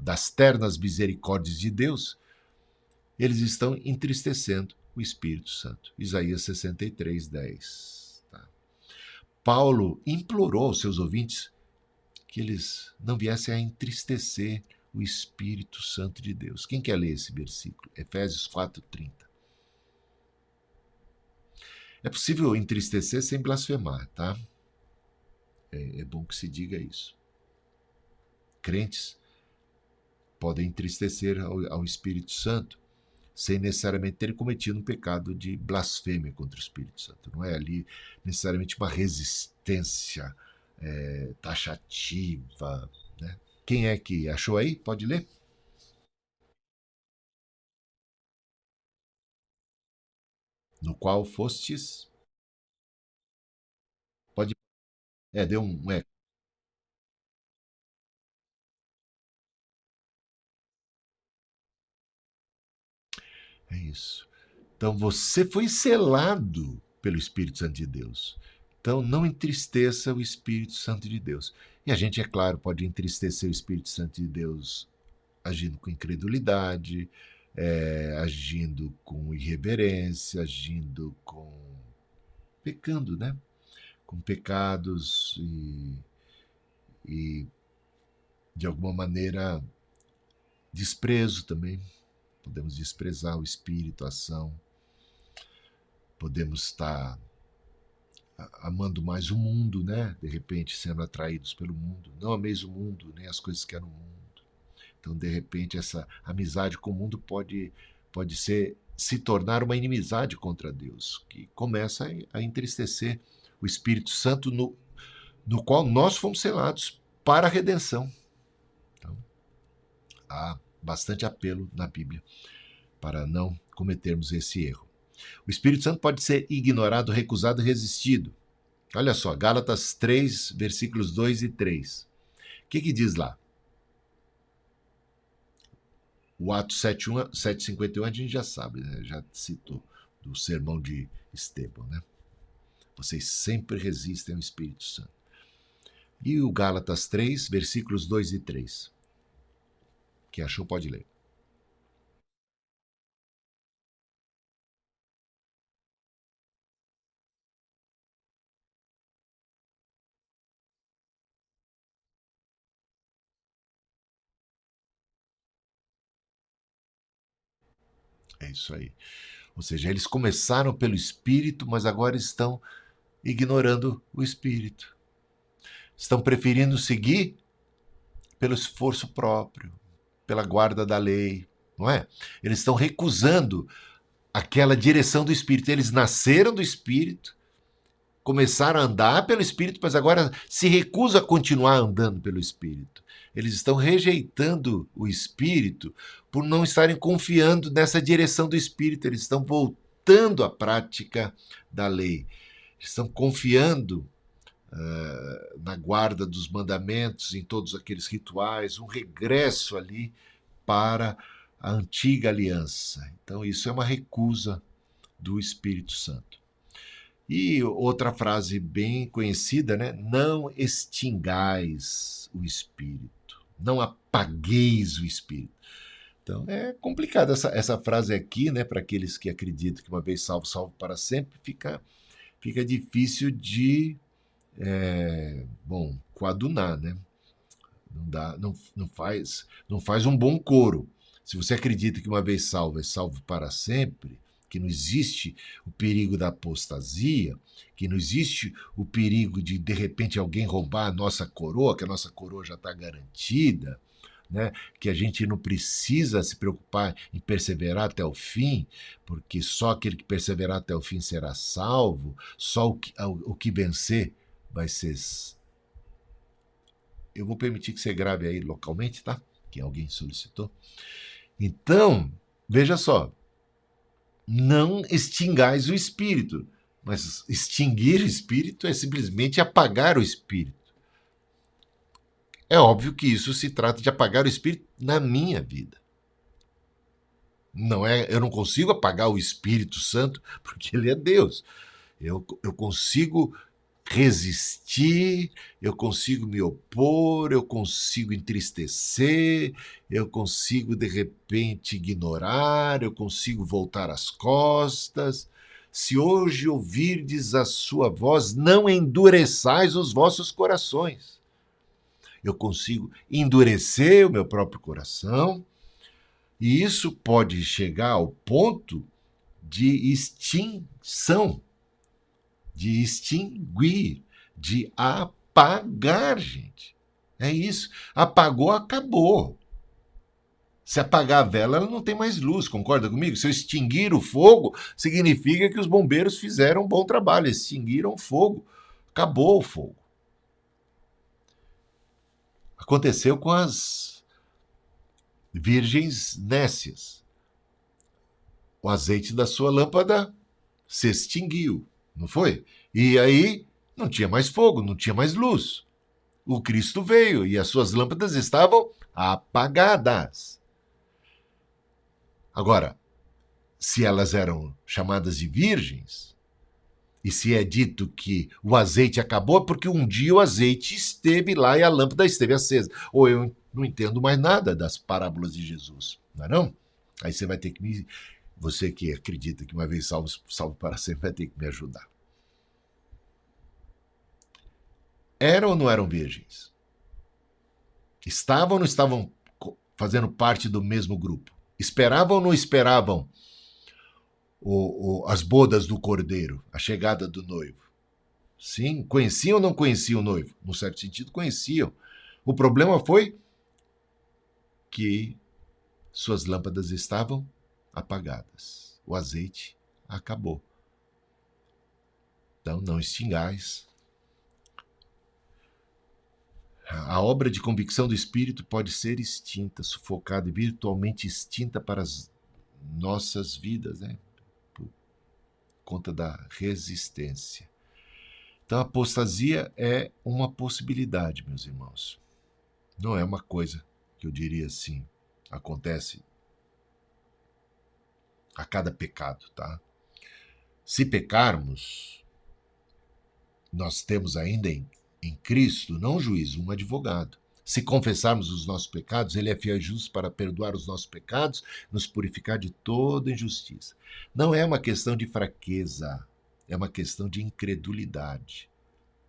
S1: das ternas misericórdias de Deus, eles estão entristecendo o Espírito Santo. Isaías 63, 10. Tá? Paulo implorou aos seus ouvintes que eles não viessem a entristecer o Espírito Santo de Deus. Quem quer ler esse versículo? Efésios 4, 30. É possível entristecer sem blasfemar, tá? É bom que se diga isso. Crentes podem entristecer ao Espírito Santo sem necessariamente terem cometido um pecado de blasfêmia contra o Espírito Santo. Não é ali necessariamente uma resistência taxativa. Né? Quem é que achou aí? Pode ler? No qual fostes... Deu um eco. É isso. Então você foi selado pelo Espírito Santo de Deus. Então não entristeça o Espírito Santo de Deus. E a gente, é claro, pode entristecer o Espírito Santo de Deus agindo com incredulidade, agindo com irreverência, agindo com pecando, né? Com pecados e de alguma maneira desprezo também. Podemos desprezar o Espírito, a ação. Podemos estar amando mais o mundo, né? De repente sendo atraídos pelo mundo. Não ameis o mundo, nem as coisas que há no mundo. Então, de repente, essa amizade com o mundo pode se tornar uma inimizade contra Deus, que começa a entristecer o Espírito Santo no qual nós fomos selados para a redenção. Então, há bastante apelo na Bíblia para não cometermos esse erro. O Espírito Santo pode ser ignorado, recusado e resistido. Olha só, Gálatas 3, versículos 2 e 3. O que diz lá? O Atos 7,51 a gente já sabe, né? Já citou, do sermão de Estevão. Né? Vocês sempre resistem ao Espírito Santo. E o Gálatas 3, versículos 2 e 3. Quem achou pode ler. É isso aí. Ou seja, eles começaram pelo Espírito, mas agora estão ignorando o Espírito. Estão preferindo seguir pelo esforço próprio, pela guarda da lei, não é? Eles estão recusando aquela direção do Espírito. Eles nasceram do Espírito, começaram a andar pelo Espírito, mas agora se recusam a continuar andando pelo Espírito. Eles estão rejeitando o Espírito por não estarem confiando nessa direção do Espírito. Eles estão voltando à prática da lei. Estão confiando na guarda dos mandamentos, em todos aqueles rituais, um regresso ali para a antiga aliança. Então, isso é uma recusa do Espírito Santo. E outra frase bem conhecida, né? Não extingais o Espírito, não apagueis o Espírito. Então, é complicada essa frase aqui, né? Para aqueles que acreditam que uma vez salvo, salvo para sempre, fica difícil de coadunar, né? Não faz um bom coro. Se você acredita que uma vez salvo é salvo para sempre, que não existe o perigo da apostasia, que não existe o perigo de repente alguém roubar a nossa coroa, que a nossa coroa já está garantida, né? Que a gente não precisa se preocupar em perseverar até o fim, porque só aquele que perseverar até o fim será salvo, só o que vencer vai ser... Eu vou permitir que você grave aí localmente, tá? Que alguém solicitou. Então, veja só, não extingais o Espírito, mas extinguir o Espírito é simplesmente apagar o Espírito. É óbvio que isso se trata de apagar o Espírito na minha vida. Eu não consigo apagar o Espírito Santo porque ele é Deus. Eu consigo resistir, eu consigo me opor, eu consigo entristecer, eu consigo de repente ignorar, eu consigo voltar as costas. Se hoje ouvirdes a sua voz, não endureçais os vossos corações. Eu consigo endurecer o meu próprio coração, e isso pode chegar ao ponto de extinção, de extinguir, de apagar, gente. É isso. Apagou, acabou. Se apagar a vela, ela não tem mais luz, concorda comigo? Se eu extinguir o fogo, significa que os bombeiros fizeram um bom trabalho, extinguiram o fogo. Acabou o fogo. Aconteceu com as virgens nécias. O azeite da sua lâmpada se extinguiu, não foi? E aí Não tinha mais fogo, não tinha mais luz. O Cristo veio e as suas lâmpadas estavam apagadas. Agora, se elas eram chamadas de virgens, e se é dito que o azeite acabou, é porque um dia o azeite esteve lá e a lâmpada esteve acesa. Ou eu não entendo mais nada das parábolas de Jesus, não é não? Aí você vai ter que me... Você que acredita que uma vez salvo, salvo para sempre, vai ter que me ajudar. Eram ou não eram virgens? Estavam ou não estavam fazendo parte do mesmo grupo? Esperavam ou não esperavam as bodas do cordeiro, a chegada do noivo? Sim, conheciam ou não conheciam o noivo? No certo sentido, conheciam. O problema foi que suas lâmpadas estavam apagadas. O azeite acabou. Então, não extingais. A obra de convicção do Espírito pode ser extinta, sufocada e virtualmente extinta para as nossas vidas, né? Por conta da resistência. Então, a apostasia é uma possibilidade, meus irmãos. Não é uma coisa que eu diria assim, acontece a cada pecado, tá? Se pecarmos, nós temos ainda em Cristo, não um juiz, um advogado. Se confessarmos os nossos pecados, ele é fiel e justo para perdoar os nossos pecados, nos purificar de toda injustiça. Não é uma questão de fraqueza, é uma questão de incredulidade.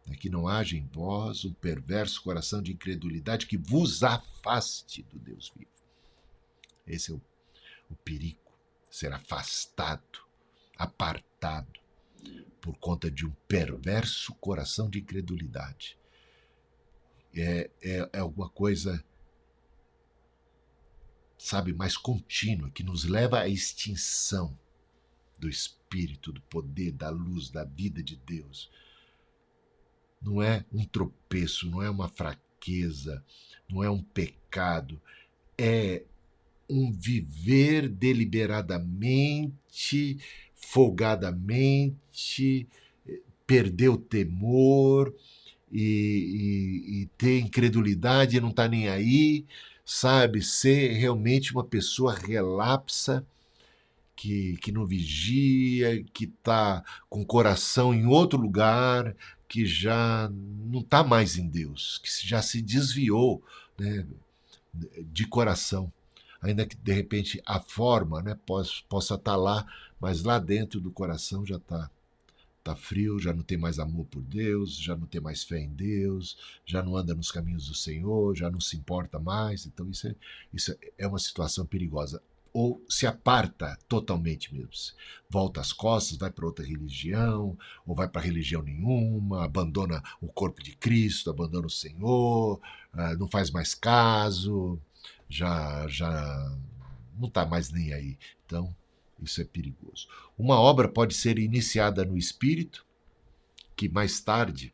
S1: É que não haja em vós um perverso coração de incredulidade que vos afaste do Deus vivo. Esse é o perigo, ser afastado, apartado, por conta de um perverso coração de incredulidade. É alguma coisa, sabe, mais contínua, que nos leva à extinção do Espírito, do poder, da luz, da vida de Deus. Não é um tropeço, não é uma fraqueza, não é um pecado, é um viver deliberadamente, folgadamente, perder o temor e ter incredulidade e não estar nem aí, sabe? Ser realmente uma pessoa relapsa, que não vigia, que está com o coração em outro lugar, que já não está mais em Deus, que já se desviou, né, de coração. Ainda que de repente a forma, né, possa estar lá, mas lá dentro do coração já está frio, já não tem mais amor por Deus, já não tem mais fé em Deus, já não anda nos caminhos do Senhor, já não se importa mais. Então isso é uma situação perigosa. Ou se aparta totalmente mesmo. Volta as costas, vai para outra religião, ou vai para religião nenhuma, abandona o corpo de Cristo, abandona o Senhor, não faz mais caso, já não está mais nem aí. Então, isso é perigoso. Uma obra pode ser iniciada no espírito, que mais tarde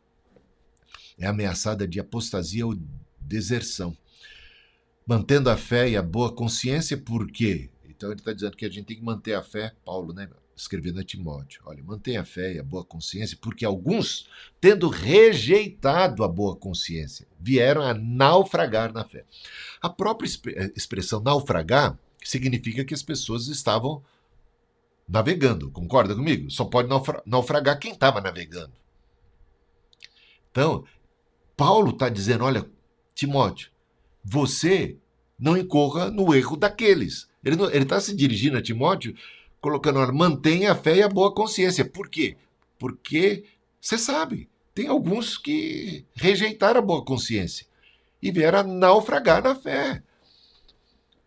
S1: é ameaçada de apostasia ou deserção. Mantendo a fé e a boa consciência, por quê? Então ele está dizendo que a gente tem que manter a fé, Paulo, né, escrevendo a Timóteo. Olha, mantenha a fé e a boa consciência, porque alguns, tendo rejeitado a boa consciência, vieram a naufragar na fé. A própria expressão naufragar significa que as pessoas estavam navegando, concorda comigo? Só pode naufragar quem estava navegando. Então, Paulo está dizendo, olha, Timóteo, você não incorra no erro daqueles. Ele está se dirigindo a Timóteo, colocando, olha, mantenha a fé e a boa consciência. Por quê? Porque, você sabe, tem alguns que rejeitaram a boa consciência e vieram a naufragar na fé.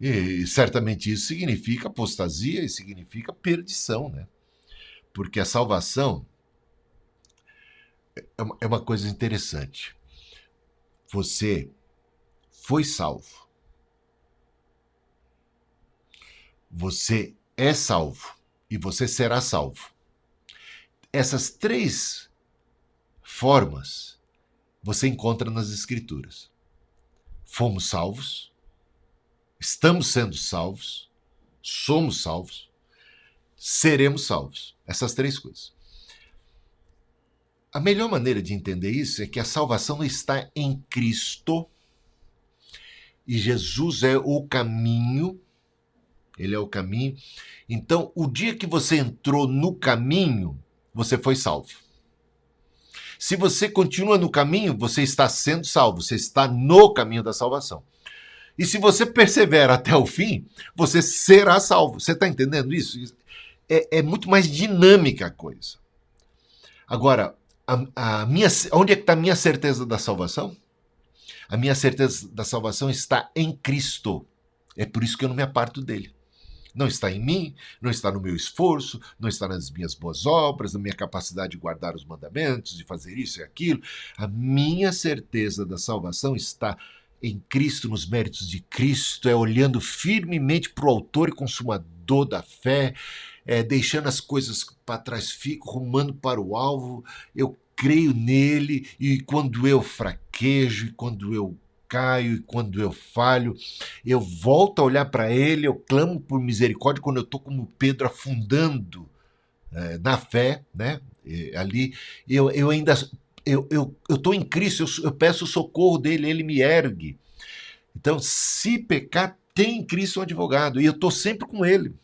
S1: E certamente isso significa apostasia e significa perdição, né? Porque a salvação é uma coisa interessante. Você foi salvo. Você é salvo e você será salvo. Essas três formas você encontra nas Escrituras. Fomos salvos, estamos sendo salvos, somos salvos, seremos salvos. Essas três coisas. A melhor maneira de entender isso é que a salvação está em Cristo e Jesus é o caminho, ele é o caminho. Então, o dia que você entrou no caminho, você foi salvo. Se você continua no caminho, você está sendo salvo, você está no caminho da salvação. E se você persevera até o fim, você será salvo. Você está entendendo isso? É muito mais dinâmica a coisa. Agora, onde é que está a minha certeza da salvação? A minha certeza da salvação está em Cristo. É por isso que eu não me aparto dele. Não está em mim, não está no meu esforço, não está nas minhas boas obras, na minha capacidade de guardar os mandamentos, de fazer isso e aquilo. A minha certeza da salvação está em Cristo, nos méritos de Cristo, é olhando firmemente para o autor e consumador da fé, deixando as coisas para trás, fico rumando para o alvo, eu creio nele, e quando eu fraquejo, e quando eu caio, e quando eu falho, eu volto a olhar para ele, eu clamo por misericórdia quando eu estou como Pedro afundando na fé, né? Ali, eu ainda eu estou em Cristo, eu peço o socorro dele, ele me ergue. Então, se pecar, tem em Cristo um advogado, e eu estou sempre com ele.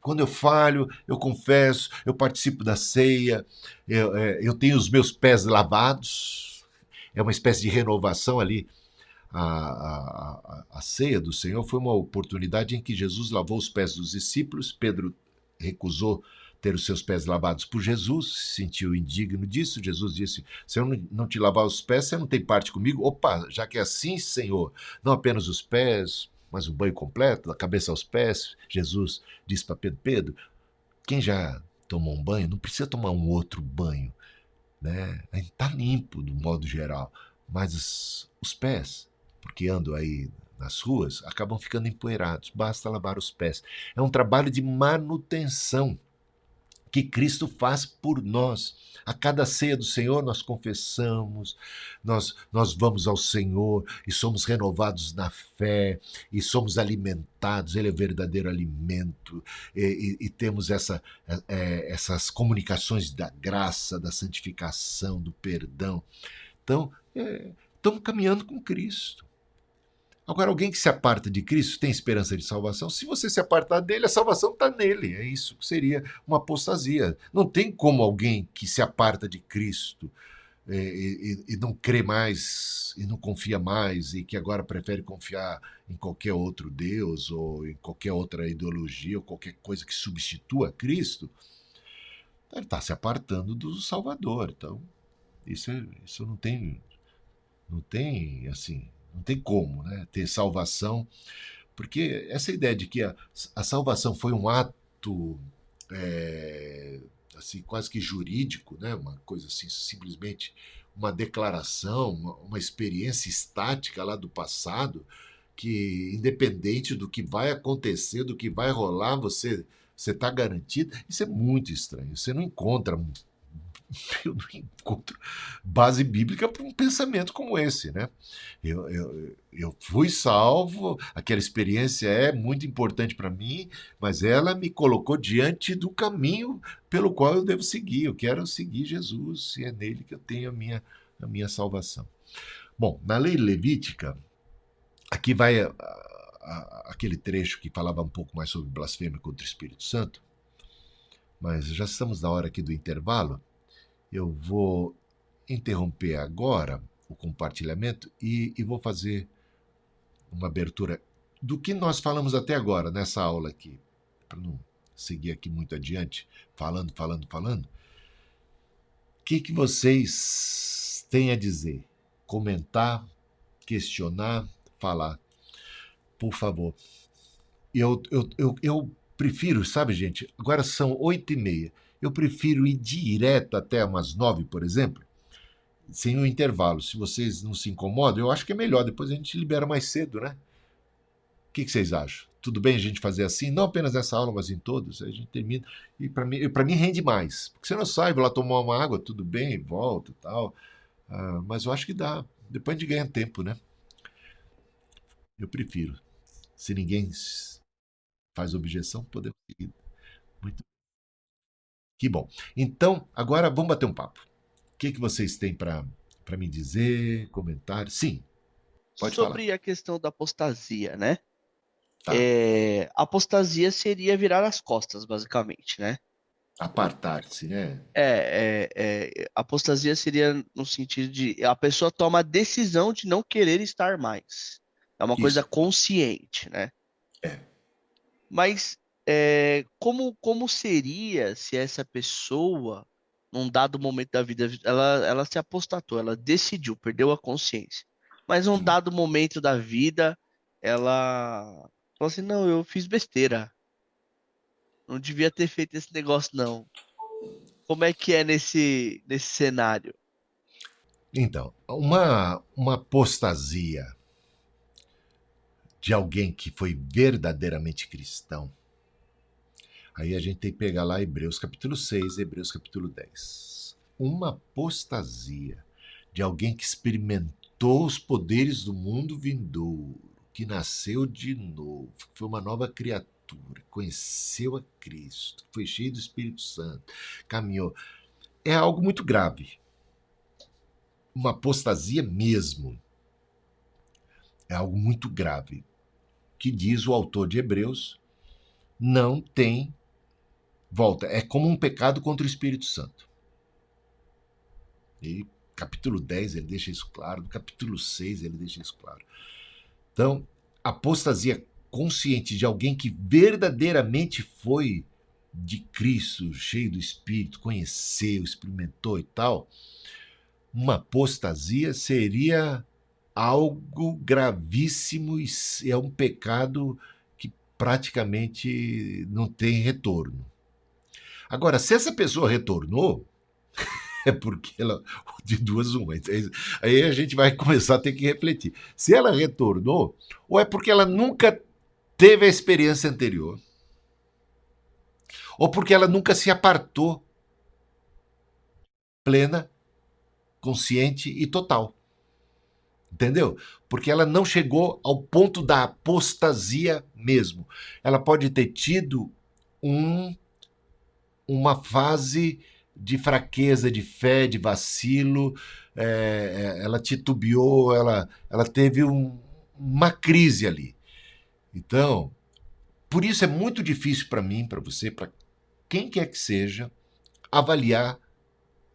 S1: Quando eu falho, eu confesso, eu participo da ceia, eu tenho os meus pés lavados, é uma espécie de renovação ali. A ceia do Senhor foi uma oportunidade em que Jesus lavou os pés dos discípulos. Pedro recusou ter os seus pés lavados por Jesus, se sentiu indigno disso. Jesus disse: se eu não te lavar os pés, você não tem parte comigo. Opa, já que é assim, Senhor, não apenas os pés, mas o banho completo, da cabeça aos pés. Jesus disse para Pedro: Pedro, quem já tomou um banho não precisa tomar um outro banho, né? Está limpo do modo geral, mas os pés, porque ando aí nas ruas, acabam ficando empoeirados. Basta lavar os pés. É um trabalho de manutenção que Cristo faz por nós. A cada ceia do Senhor nós confessamos, nós vamos ao Senhor e somos renovados na fé, e somos alimentados, Ele é verdadeiro alimento, e temos essas comunicações da graça, da santificação, do perdão. Então, estamos caminhando com Cristo. Agora, alguém que se aparta de Cristo tem esperança de salvação? Se você se apartar dele, a salvação está nele. É isso que seria uma apostasia. Não tem como alguém que se aparta de Cristo e não crê mais, e não confia mais, e que agora prefere confiar em qualquer outro Deus, ou em qualquer outra ideologia, ou qualquer coisa que substitua Cristo, ele está se apartando do Salvador. Então, isso não tem assim, não tem como, né, ter salvação, porque essa ideia de que a salvação foi um ato assim, quase que jurídico, né, uma coisa assim, simplesmente uma declaração, uma experiência estática lá do passado, que independente do que vai acontecer, do que vai rolar, você está garantido. Isso é muito estranho. Você não encontra eu não encontro base bíblica para um pensamento como esse, né? Eu fui salvo, aquela experiência é muito importante para mim, mas ela me colocou diante do caminho pelo qual eu devo seguir. Eu quero seguir Jesus, e é nele que eu tenho a minha salvação. Bom, na lei levítica, aqui vai aquele trecho que falava um pouco mais sobre blasfêmia contra o Espírito Santo, mas já estamos na hora aqui do intervalo. Eu vou interromper agora o compartilhamento e vou fazer uma abertura do que nós falamos até agora nessa aula aqui, para não seguir aqui muito adiante, falando. O que vocês têm a dizer? Comentar, questionar, falar, por favor. Eu prefiro, sabe, gente, agora são 8h30, eu prefiro ir direto até umas 9, por exemplo, sem um intervalo. Se vocês não se incomodam, eu acho que é melhor, depois a gente libera mais cedo, né? O que vocês acham? Tudo bem a gente fazer assim? Não apenas nessa aula, mas em todos. Aí a gente termina. E para mim rende mais. Porque se eu não saio, vou lá tomar uma água, tudo bem, volto e tal. Mas eu acho que dá. Depois a gente ganha tempo, né? Eu prefiro. Se ninguém faz objeção, podemos seguir. Muito que bom. Então, agora vamos bater um papo. que vocês têm para me dizer? Comentário? Sim, pode falar.
S3: Sobre a questão da apostasia, né?
S1: Tá.
S3: Apostasia seria virar as costas, basicamente, né?
S1: Apartar-se, né?
S3: Apostasia seria no sentido de a pessoa toma a decisão de não querer estar mais. É uma coisa
S1: Isso.
S3: consciente, né?
S1: É.
S3: Mas como seria se essa pessoa, num dado momento da vida, ela se apostatou, ela decidiu, perdeu a consciência. Mas num dado momento da vida, ela falou assim, não, eu fiz besteira. Não devia ter feito esse negócio, não. Como é que é nesse cenário?
S1: Então, uma apostasia de alguém que foi verdadeiramente cristão, aí a gente tem que pegar lá Hebreus capítulo 6, Hebreus capítulo 10. Uma apostasia de alguém que experimentou os poderes do mundo vindouro, que nasceu de novo, que foi uma nova criatura, conheceu a Cristo, foi cheio do Espírito Santo, caminhou. É algo muito grave. Uma apostasia mesmo. É algo muito grave. Que diz o autor de Hebreus, não tem volta. É como um pecado contra o Espírito Santo. E capítulo 10 ele deixa isso claro, no capítulo 6 ele deixa isso claro. Então, apostasia consciente de alguém que verdadeiramente foi de Cristo, cheio do Espírito, conheceu, experimentou e tal, uma apostasia seria algo gravíssimo e é um pecado que praticamente não tem retorno. Agora, se essa pessoa retornou, é porque ela. De duas, uma. Aí a gente vai começar a ter que refletir. Se ela retornou, ou é porque ela nunca teve a experiência anterior, ou porque ela nunca se apartou plena, consciente e total. Entendeu? Porque ela não chegou ao ponto da apostasia mesmo. Ela pode ter tido uma fase de fraqueza, de fé, de vacilo, ela titubeou, ela teve uma crise ali. Então, por isso é muito difícil para mim, para você, para quem quer que seja, avaliar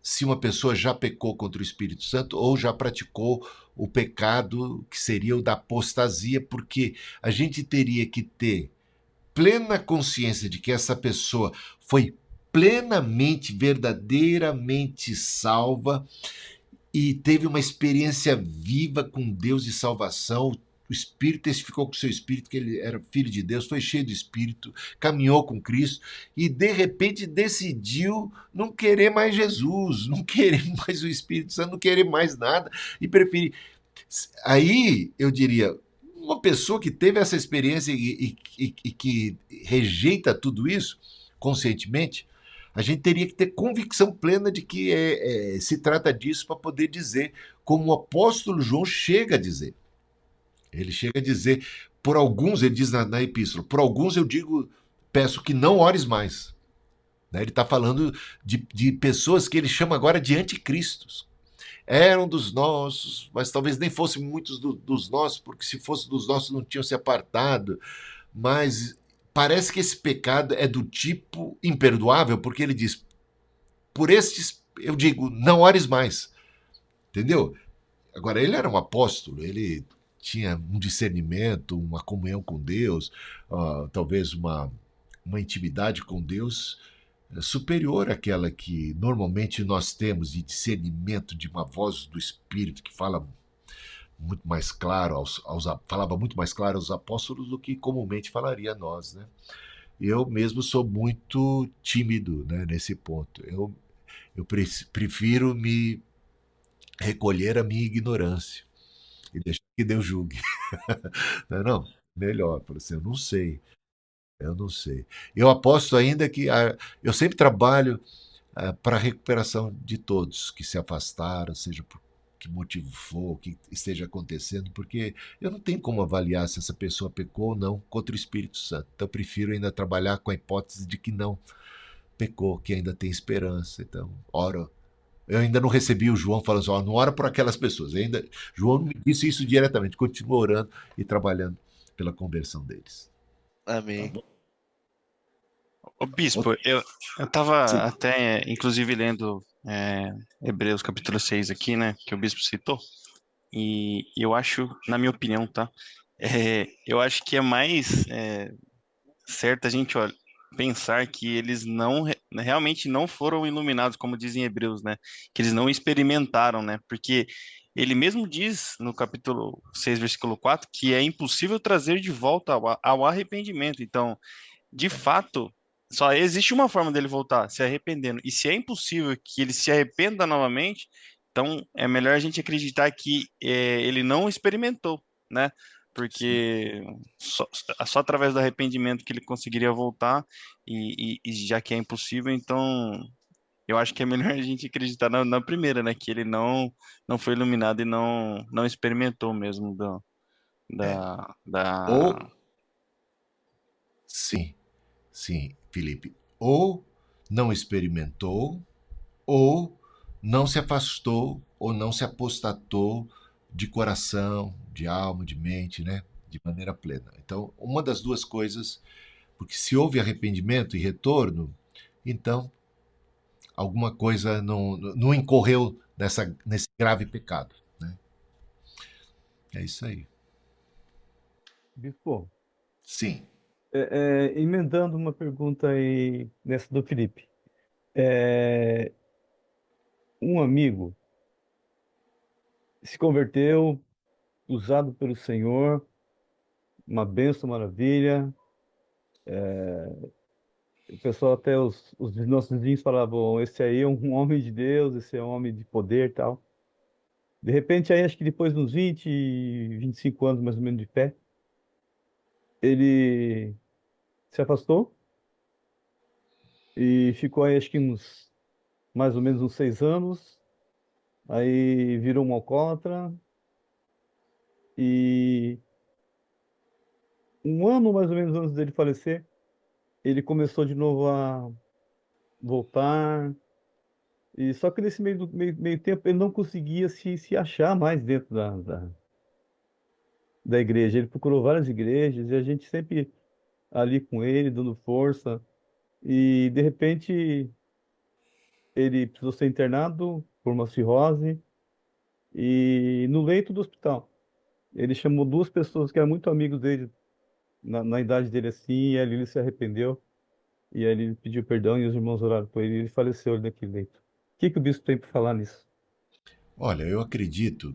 S1: se uma pessoa já pecou contra o Espírito Santo ou já praticou o pecado que seria o da apostasia, porque a gente teria que ter plena consciência de que essa pessoa foi plenamente, verdadeiramente salva e teve uma experiência viva com Deus de salvação. O Espírito testificou com o seu Espírito que ele era filho de Deus, foi cheio do Espírito, caminhou com Cristo e de repente decidiu não querer mais Jesus, não querer mais o Espírito Santo, não querer mais nada e preferir. Aí eu diria, uma pessoa que teve essa experiência e que rejeita tudo isso conscientemente, a gente teria que ter convicção plena de que se trata disso para poder dizer, como o apóstolo João chega a dizer. Ele chega a dizer, por alguns, ele diz na epístola, por alguns eu digo, peço que não ores mais. Ele está falando de pessoas que ele chama agora de anticristos. Eram dos nossos, mas talvez nem fossem muitos dos nossos, porque se fosse dos nossos não tinham se apartado. Mas parece que esse pecado é do tipo imperdoável, porque ele diz, por estes eu digo, não ores mais. Entendeu? Agora, ele era um apóstolo, ele tinha um discernimento, uma comunhão com Deus, talvez uma intimidade com Deus superior àquela que normalmente nós temos de discernimento de uma voz do Espírito que fala muito mais claro falava muito mais claro aos apóstolos do que comumente falaria a nós, né? Eu mesmo sou muito tímido, né, nesse ponto. Eu prefiro me recolher a minha ignorância e deixar que Deus julgue. Não, melhor, assim, eu não sei. Eu não sei. Eu aposto ainda que eu sempre trabalho para a recuperação de todos que se afastaram, seja por que motivo for, o que esteja acontecendo, porque eu não tenho como avaliar se essa pessoa pecou ou não contra o Espírito Santo. Então eu prefiro ainda trabalhar com a hipótese de que não pecou, que ainda tem esperança. Então, oro Eu ainda não recebi o João falando assim, ó, não ora por aquelas pessoas. João não me disse isso diretamente, continua orando e trabalhando pela conversão deles. Tá
S3: Amém.
S1: bom?
S4: Ô, bispo,
S1: Outro-
S4: eu tava
S1: Sim.
S4: até, inclusive, lendo Hebreus capítulo 6 aqui, né, que o bispo citou, e eu acho, na minha opinião, tá? Eu acho que é mais certo a gente pensar que eles realmente não foram iluminados, como dizem Hebreus, né? Que eles não experimentaram, né? Porque ele mesmo diz no capítulo 6 versículo 4 que é impossível trazer de volta ao arrependimento. Então, de fato, só existe uma forma dele voltar, se arrependendo. E se é impossível que ele se arrependa novamente, então é melhor a gente acreditar que ele não experimentou, né?
S1: Sim.
S4: Porque só através do arrependimento que ele conseguiria voltar, e já que é impossível, então eu acho que é melhor a gente acreditar na primeira, né? Que ele não foi iluminado e não experimentou mesmo
S1: É.
S4: da...
S1: Ou, sim, sim, Felipe. Ou não experimentou, ou não se afastou, ou não se apostatou de coração, de alma, de mente, né? De maneira plena. Então, uma das duas coisas, porque se houve arrependimento e retorno, então alguma coisa não incorreu nesse grave pecado. Né? É isso aí.
S5: Bispo,
S1: Sim.
S5: emendando uma pergunta aí nessa do Felipe. É, um amigo se converteu, usado pelo Senhor, uma bênção, maravilha. O pessoal, até os nossos vizinhos falavam, esse aí é um homem de Deus, esse é um homem de poder e tal. De repente, aí acho que depois de uns 25 anos mais ou menos de fé, ele se afastou e ficou aí acho que mais ou menos uns 6 anos, aí virou um alcoólatra e um ano mais ou menos antes dele falecer, ele começou de novo a voltar, e só que nesse meio tempo ele não conseguia se achar mais dentro da igreja. Ele procurou várias igrejas e a gente sempre ali com ele, dando força. E de repente ele precisou ser internado por uma cirrose e no leito do hospital. Ele chamou duas pessoas que eram muito amigos dele, na idade dele assim, e ali ele se arrependeu. E aí ele pediu perdão e os irmãos oraram por ele e ele faleceu ali naquele leito. O que que o bispo tem para falar nisso?
S1: Olha, eu acredito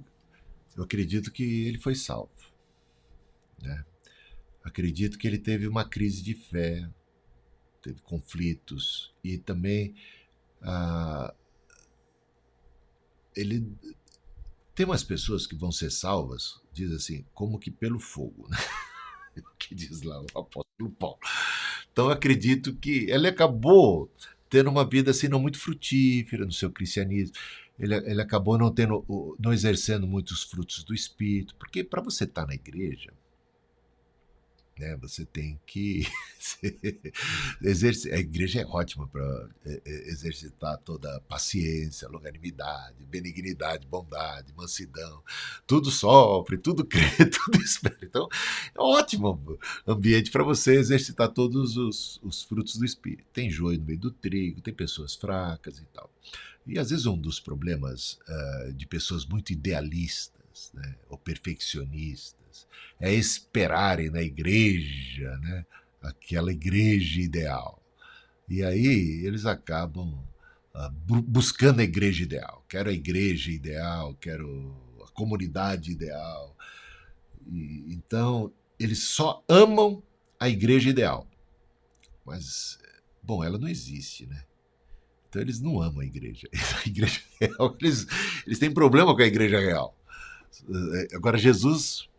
S1: que ele foi salvo. Né? Acredito que ele teve uma crise de fé, teve conflitos e também ah, ele tem umas pessoas que vão ser salvas, diz assim, como que pelo fogo, né? O que diz lá o apóstolo Paulo. Então eu acredito que ele acabou tendo uma vida assim não muito frutífera no seu cristianismo. Ele acabou não exercendo muitos frutos do espírito, porque para você estar na igreja, né, você tem que exercer. A igreja é ótima para exercitar toda a paciência, longanimidade, benignidade, bondade, mansidão. Tudo sofre, tudo crê, tudo espera. Então, é um ótimo ambiente para você exercitar todos os frutos do espírito. Tem joio no meio do trigo, tem pessoas fracas e tal. E às vezes um dos problemas de pessoas muito idealistas, né, ou perfeccionistas é esperarem na igreja, né, aquela igreja ideal. E aí eles acabam buscando a igreja ideal. Quero a igreja ideal, quero a comunidade ideal. Então eles só amam a igreja ideal. Mas, bom, ela não existe, né? Então eles não amam a igreja. A igreja real, eles têm problema com a igreja real. Agora, Jesus,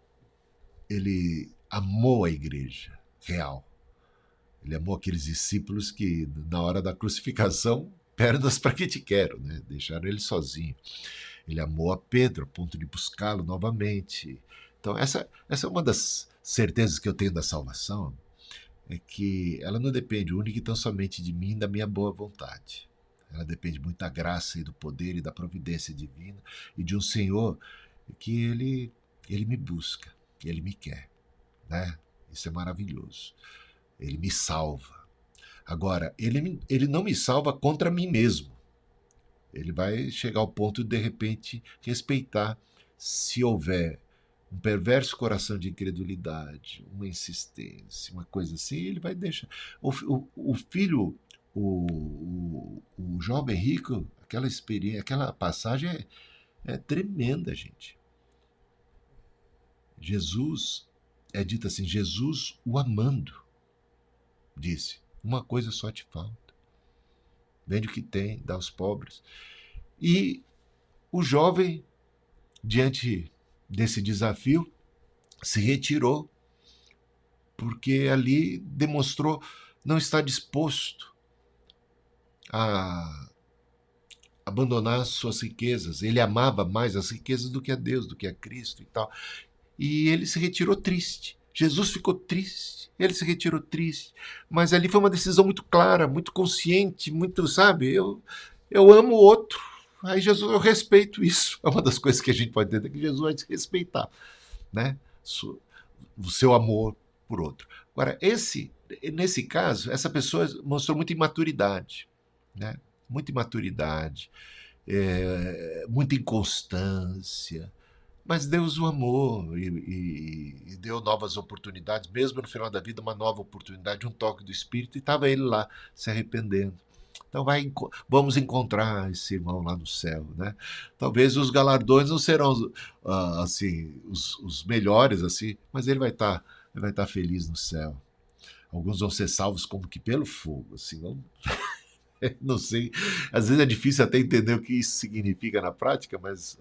S1: ele amou a igreja real. Ele amou aqueles discípulos que, na hora da crucificação, pernas para que te quero, né? Deixaram ele sozinho. Ele amou a Pedro, a ponto de buscá-lo novamente. Então, essa é uma das certezas que eu tenho da salvação, é que ela não depende única e tão somente de mim e da minha boa vontade. Ela depende muito da graça e do poder e da providência divina e de um Senhor que ele me busca, ele me quer, né? Isso é maravilhoso. Ele me salva. Agora, ele não me salva contra mim mesmo. Ele vai chegar ao ponto de repente, respeitar se houver um perverso coração de incredulidade, uma insistência, uma coisa assim, ele vai deixar. O filho, o jovem rico, aquela experiência, aquela passagem é tremenda, gente. Jesus, é dito assim, Jesus o amando, disse, uma coisa só te falta. Vende o que tem, dá aos pobres. E o jovem, diante desse desafio, se retirou, porque ali demonstrou não estar disposto a abandonar suas riquezas. Ele amava mais as riquezas do que a Deus, do que a Cristo e tal. E ele se retirou triste. Jesus ficou triste, ele se retirou triste. Mas ali foi uma decisão muito clara, muito consciente, muito, sabe? Eu amo o outro. Aí Jesus, eu respeito isso. É uma das coisas que a gente pode entender, que Jesus vai te respeitar, né? O seu amor por outro. Agora, nesse caso, essa pessoa mostrou muita imaturidade, né? Muita imaturidade, muita inconstância, mas Deus o amou e deu novas oportunidades, mesmo no final da vida, uma nova oportunidade, um toque do Espírito, e estava ele lá se arrependendo. Então vamos encontrar esse irmão lá no céu, né? Talvez os galardões não serão assim os melhores assim, mas ele vai estar feliz no céu. Alguns vão ser salvos como que pelo fogo, assim, não sei. Às vezes é difícil até entender o que isso significa na prática, mas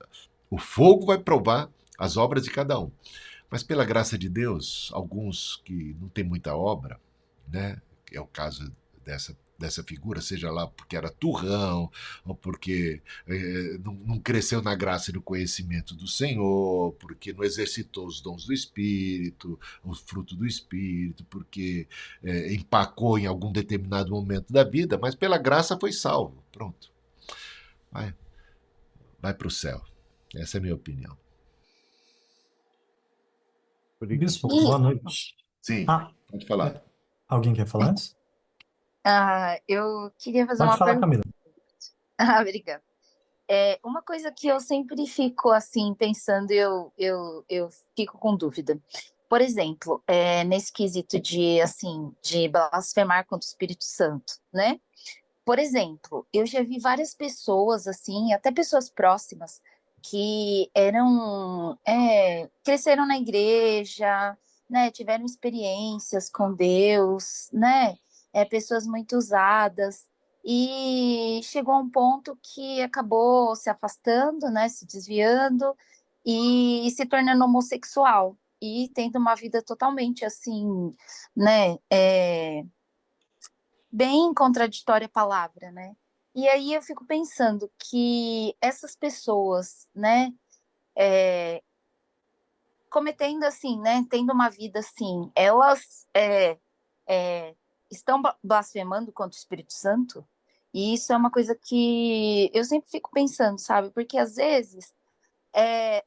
S1: o fogo vai provar as obras de cada um. Mas pela graça de Deus, alguns que não têm muita obra, né? É o caso dessa figura, seja lá porque era turrão, ou porque não cresceu na graça e no conhecimento do Senhor, porque não exercitou os dons do Espírito, o fruto do Espírito, porque empacou em algum determinado momento da vida, mas pela graça foi salvo. Pronto. Vai para o céu. Essa é a minha opinião.
S6: Bispo, boa noite.
S1: Sim,
S6: Ah,
S1: pode falar.
S6: alguém quer falar antes?
S7: Eu queria fazer
S6: Pode
S7: uma
S6: falar,
S7: pergunta.
S6: Camila.
S7: Obrigada. Uma coisa que eu sempre fico assim pensando, eu fico com dúvida. Por exemplo, nesse quesito de blasfemar contra o Espírito Santo, né? Por exemplo, eu já vi várias pessoas assim, até pessoas próximas, que cresceram na igreja, né? Tiveram experiências com Deus, né? Pessoas muito usadas. E chegou a um ponto que acabou se afastando, né? Se desviando e se tornando homossexual. E tendo uma vida totalmente assim, né? Bem contraditória a palavra, né? E aí eu fico pensando que essas pessoas, né, cometendo assim, né, tendo uma vida assim, elas estão blasfemando contra o Espírito Santo? E isso é uma coisa que eu sempre fico pensando, sabe? Porque às vezes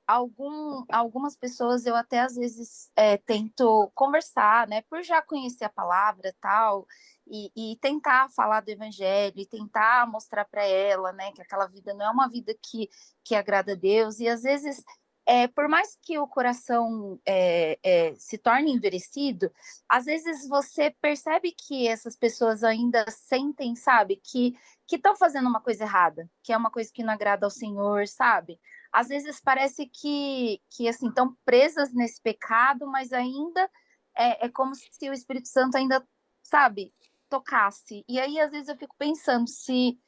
S7: algumas pessoas eu até às vezes tento conversar, né, por já conhecer a palavra e tal, e tentar falar do evangelho, e tentar mostrar para ela, né, que aquela vida não é uma vida que agrada a Deus, e às vezes, por mais que o coração se torne endurecido, às vezes você percebe que essas pessoas ainda sentem, sabe, que estão fazendo uma coisa errada, que é uma coisa que não agrada ao Senhor, sabe? Às vezes parece que assim, estão presas nesse pecado, mas ainda é como se o Espírito Santo ainda, sabe, tocasse. E aí, às vezes, eu fico pensando se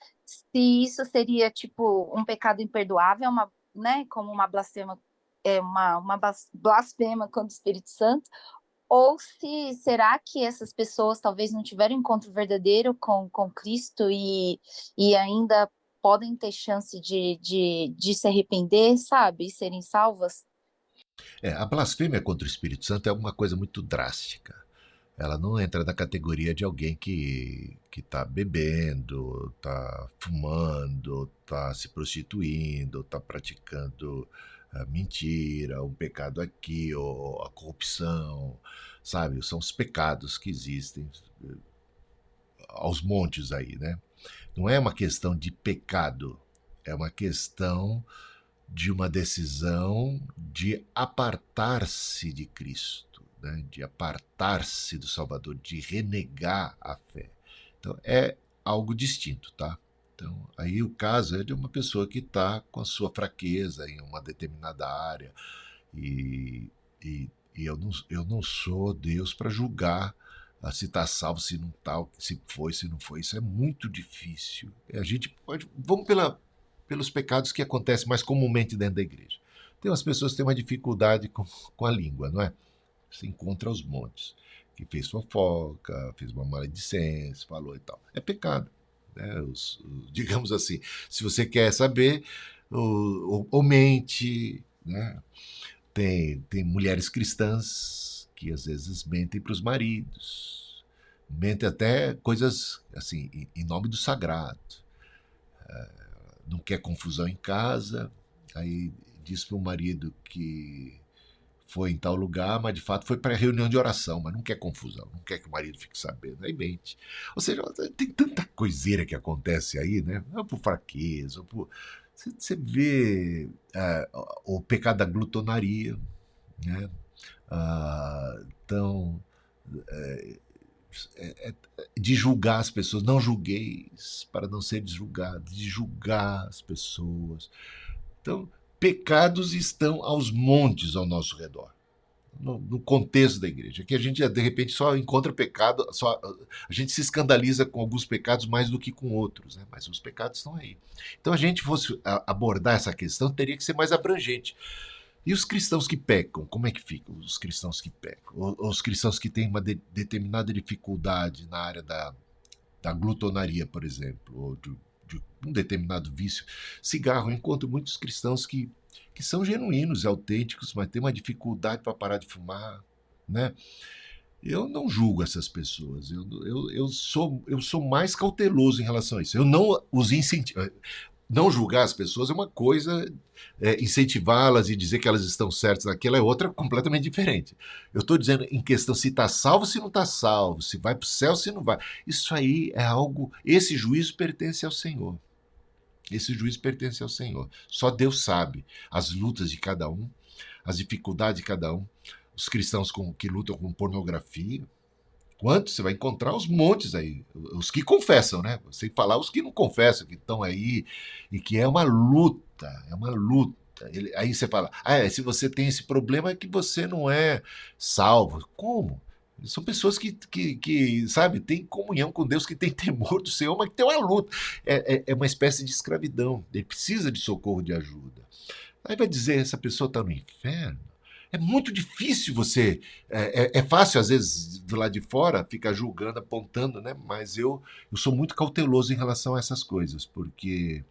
S7: isso seria, tipo, um pecado imperdoável, né, como uma blasfema, uma blasfema contra o Espírito Santo, ou se será que essas pessoas talvez não tiveram encontro verdadeiro com Cristo e ainda podem ter chance de se arrepender, sabe? E serem salvas?
S1: A blasfêmia contra o Espírito Santo é uma coisa muito drástica. ela não entra na categoria de alguém que está bebendo, está fumando, está se prostituindo, está praticando mentira, um pecado aqui, ou a corrupção, sabe? São os pecados que existem aos montes aí, né? Não é uma questão de pecado, é uma questão de uma decisão de apartar-se de Cristo, né? De apartar-se do Salvador, de renegar a fé. Então é algo distinto, tá? Então aí o caso é de uma pessoa que está com a sua fraqueza em uma determinada área e, e eu não sou Deus para julgar se está salvo, se não está, se foi, se não foi. Isso é muito difícil. A gente pode. Vamos pelos pecados que acontecem mais comumente dentro da igreja. Tem umas pessoas que têm uma dificuldade com a língua, não é? Você encontra aos montes. Que fez fofoca, fez uma maledicência, falou e tal. É pecado. Né? Digamos assim, se você quer saber, ou mente, né? Tem mulheres cristãs que às vezes mentem para os maridos, mentem até coisas assim, em nome do sagrado. Não quer confusão em casa, aí diz para o marido que foi em tal lugar, mas de fato foi para a reunião de oração, mas não quer confusão, não quer que o marido fique sabendo, aí mente. Ou seja, tem tanta coiseira que acontece aí, né? Ou por fraqueza, ou por... Você vê o pecado da glutonaria, né? Então, de julgar as pessoas, não julgueis para não seres julgados, de julgar as pessoas. Então, pecados estão aos montes ao nosso redor, no contexto da igreja. Aqui a gente, de repente, só encontra pecado, a gente se escandaliza com alguns pecados mais do que com outros, né? Mas os pecados estão aí. Então, a gente fosse abordar essa questão, teria que ser mais abrangente. E os cristãos que pecam, como é que ficam os cristãos que pecam? Os cristãos que têm uma determinada dificuldade na área da glutonaria, por exemplo, ou de um determinado vício. Cigarro, eu encontro muitos cristãos que são genuínos, autênticos, mas têm uma dificuldade para parar de fumar, né? Eu não julgo essas pessoas, eu sou mais cauteloso em relação a isso. Eu não os incentivo. Não julgar as pessoas é uma coisa, incentivá-las e dizer que elas estão certas naquela é outra completamente diferente. Eu estou dizendo em questão se está salvo, se não está salvo, se vai para o céu, se não vai. Isso aí é algo. Esse juízo pertence ao Senhor. Esse juízo pertence ao Senhor. Só Deus sabe as lutas de cada um, as dificuldades de cada um. Os cristãos que lutam com pornografia. Quantos? Você vai encontrar os montes aí. Os que confessam, né? Sem falar os que não confessam, que estão aí. E que é uma luta. É uma luta. Aí você fala, se você tem esse problema é que você não é salvo. Como? São pessoas que sabe, têm comunhão com Deus, que têm temor do Senhor, mas que tem uma luta. É uma espécie de escravidão. Ele precisa de socorro, de ajuda. Aí vai dizer, essa pessoa está no inferno? É muito difícil você... É fácil, às vezes, do lado de fora, ficar julgando, apontando, né? Mas eu sou muito cauteloso em relação a essas coisas, porque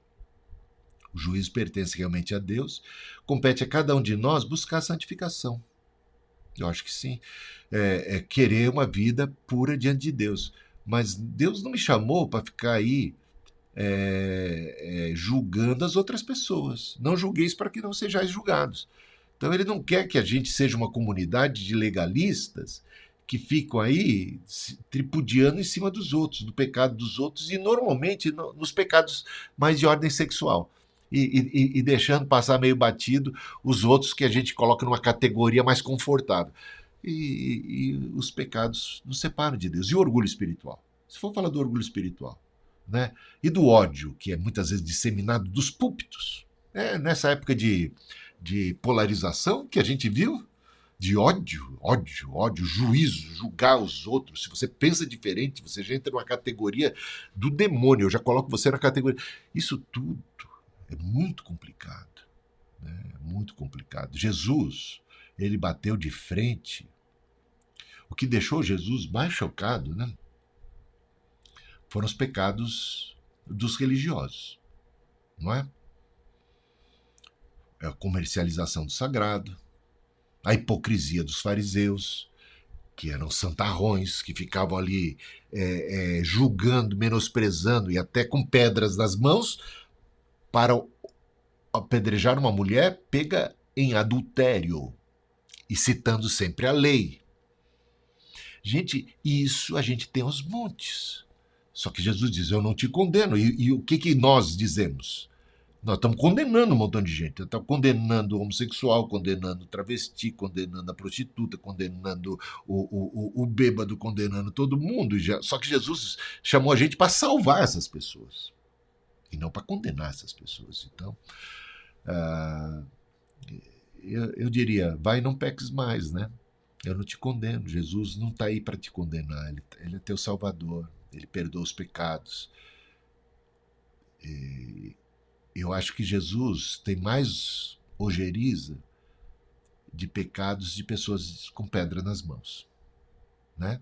S1: o juízo pertence realmente a Deus, compete a cada um de nós buscar a santificação. Eu acho que sim. Querer uma vida pura diante de Deus. Mas Deus não me chamou para ficar aí julgando as outras pessoas. Não julgueis para que não sejais julgados. Então ele não quer que a gente seja uma comunidade de legalistas que ficam aí tripudiando em cima dos outros, do pecado dos outros e normalmente nos pecados mais de ordem sexual. E deixando passar meio batido os outros que a gente coloca numa categoria mais confortável. E os pecados nos separam de Deus. E o orgulho espiritual? Se for falar do orgulho espiritual, né? E do ódio, que é muitas vezes disseminado dos púlpitos, nessa época de polarização que a gente viu, de ódio, juízo, julgar os outros. Se você pensa diferente, você já entra numa categoria do demônio. Eu já coloco você na categoria. Isso tudo é muito complicado, né? Muito complicado. Jesus, ele bateu de frente. O que deixou Jesus mais chocado, né, foram os pecados dos religiosos, não é? A comercialização do sagrado, a hipocrisia dos fariseus, que eram santarrões, que ficavam ali julgando, menosprezando e até com pedras nas mãos para apedrejar uma mulher pega em adultério e citando sempre a lei. Gente, isso a gente tem aos montes. Só que Jesus diz, eu não te condeno. E o que nós dizemos? Nós estamos condenando um montão de gente. Estamos condenando o homossexual, condenando o travesti, condenando a prostituta, condenando o bêbado, condenando todo mundo. Só que Jesus chamou a gente para salvar essas pessoas. E não para condenar essas pessoas. Então, eu diria, vai e não peques mais, né? Eu não te condeno. Jesus não está aí para te condenar. Ele é teu Salvador. Ele perdoa os pecados. Eu acho que Jesus tem mais ojeriza de pecados de pessoas com pedra nas mãos, né?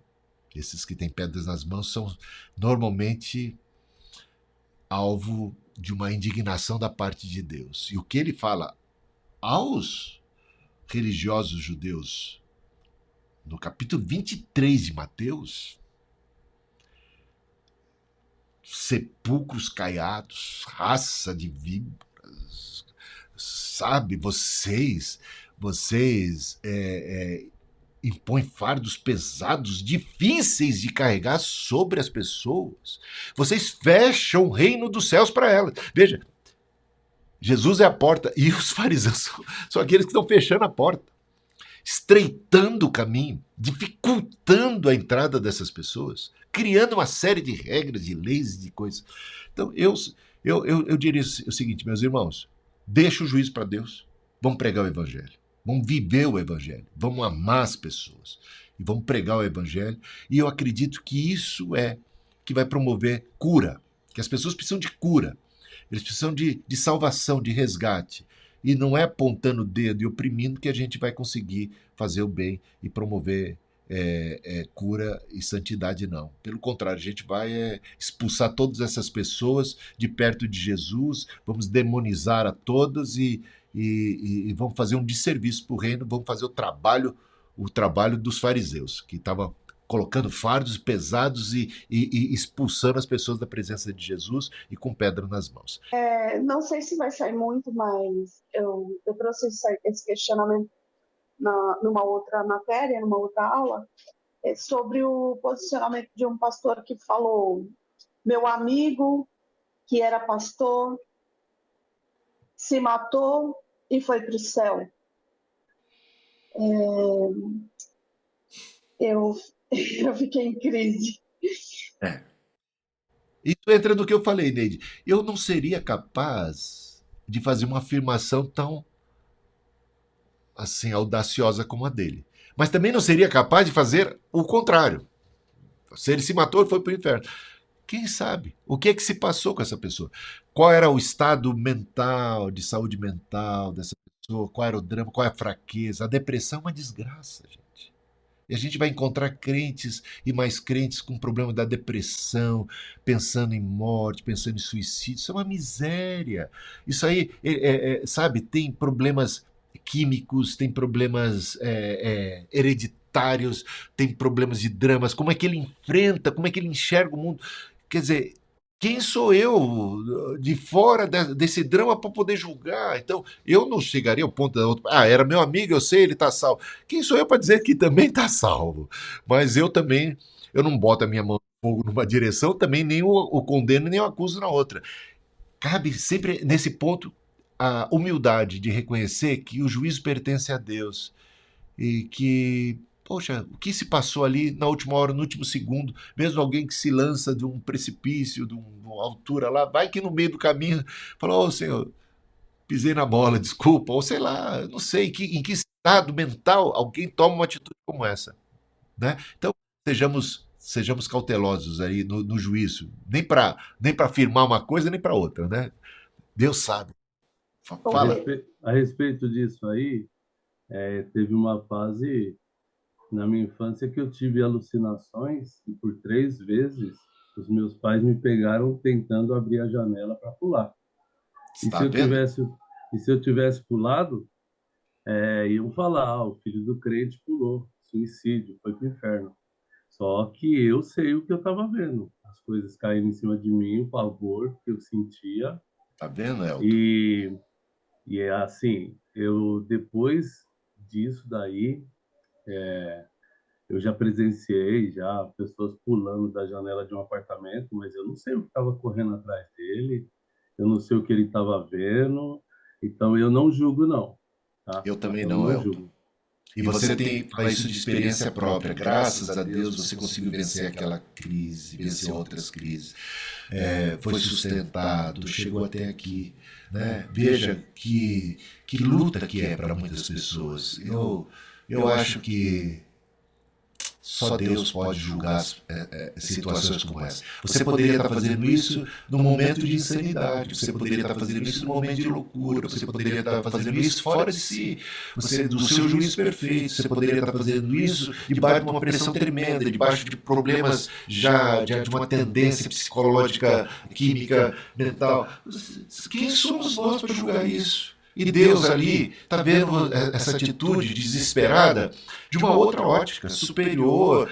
S1: Esses que têm pedras nas mãos são normalmente alvo de uma indignação da parte de Deus. E o que ele fala aos religiosos judeus no capítulo 23 de Mateus: sepulcros caiados, raça de víboras, sabe, vocês impõem fardos pesados, difíceis de carregar sobre as pessoas. Vocês fecham o reino dos céus para elas. Veja, Jesus é a porta e os fariseus são aqueles que estão fechando a porta, estreitando o caminho, dificultando a entrada dessas pessoas, criando uma série de regras, de leis e de coisas. Então, eu diria o seguinte, meus irmãos, deixa o juízo para Deus, vamos pregar o Evangelho, vamos viver o Evangelho, vamos amar as pessoas e vamos pregar o Evangelho. E eu acredito que isso é que vai promover cura, que as pessoas precisam de cura, eles precisam de salvação, de resgate. E não é apontando o dedo e oprimindo que a gente vai conseguir fazer o bem e promover cura e santidade, não. Pelo contrário, a gente vai expulsar todas essas pessoas de perto de Jesus, vamos demonizar a todas e vamos fazer um desserviço para o reino, vamos fazer o trabalho dos fariseus, que estavam colocando fardos pesados e expulsando as pessoas da presença de Jesus e com pedra nas mãos.
S2: Não sei se vai sair muito, mas eu trouxe esse questionamento numa outra matéria, numa outra aula, sobre o posicionamento de um pastor que falou: meu amigo, que era pastor, se matou e foi para o céu. Eu fiquei em crise.
S1: Isso entra no que eu falei, Neide. Eu não seria capaz de fazer uma afirmação tão assim audaciosa como a dele. Mas também não seria capaz de fazer o contrário. Se ele se matou, ele foi para o inferno. Quem sabe? O que é que se passou com essa pessoa? Qual era o estado mental, de saúde mental dessa pessoa? Qual era o drama? Qual é a fraqueza? A depressão é uma desgraça, gente. E a gente vai encontrar crentes e mais crentes com problema da depressão, pensando em morte, pensando em suicídio. Isso é uma miséria. Isso aí, sabe, tem problemas químicos, tem problemas hereditários, tem problemas de dramas. Como é que ele enfrenta, como é que ele enxerga o mundo? Quer dizer, quem sou eu de fora desse drama para poder julgar? Então, eu não chegaria ao ponto da outra. Era meu amigo, eu sei, ele está salvo. Quem sou eu para dizer que também está salvo? Mas eu não boto a minha mão no fogo numa direção, também nem o condeno, nem o acuso na outra. Cabe sempre, nesse ponto, a humildade de reconhecer que o juízo pertence a Deus e que, poxa, o que se passou ali na última hora, no último segundo, mesmo alguém que se lança de um precipício, de uma altura lá, vai que no meio do caminho fala: ô Senhor, pisei na bola, desculpa, ou sei lá, não sei em que estado mental alguém toma uma atitude como essa, né? Então, sejamos cautelosos aí no juízo, nem para afirmar uma coisa nem para outra, né? Deus sabe. Fala.
S8: A respeito disso aí, teve uma fase na minha infância que eu tive alucinações e por 3 vezes os meus pais me pegaram tentando abrir a janela para pular. E se eu tivesse pulado, iam falar: o filho do crente pulou. suicídio, foi pro inferno. Só que eu sei o que eu estava vendo. As coisas caindo em cima de mim, o pavor que eu sentia.
S1: Tá vendo, Elton?
S8: E é assim, eu depois disso daí, eu já presenciei já pessoas pulando da janela de um apartamento, mas eu não sei o que estava correndo atrás dele, eu não sei o que ele estava vendo, então eu não julgo não, tá?
S1: Eu também
S8: Eu
S1: não,
S8: não
S1: Elton.
S8: julgo.
S1: E você tem fala isso de experiência própria. Graças a Deus você conseguiu vencer aquela crise, vencer outras crises. Foi sustentado, chegou até aqui. Né? Veja que luta que é para muitas pessoas. Eu acho que só Deus pode julgar situações como essa. Você poderia estar fazendo isso no momento de insanidade, você poderia estar fazendo isso no momento de loucura, você poderia estar fazendo isso fora de si, do seu juízo perfeito, você poderia estar fazendo isso debaixo de uma pressão tremenda, debaixo de problemas já de uma tendência psicológica, química, mental. Quem somos nós para julgar isso? E Deus ali está vendo essa atitude desesperada de uma outra ótica, superior,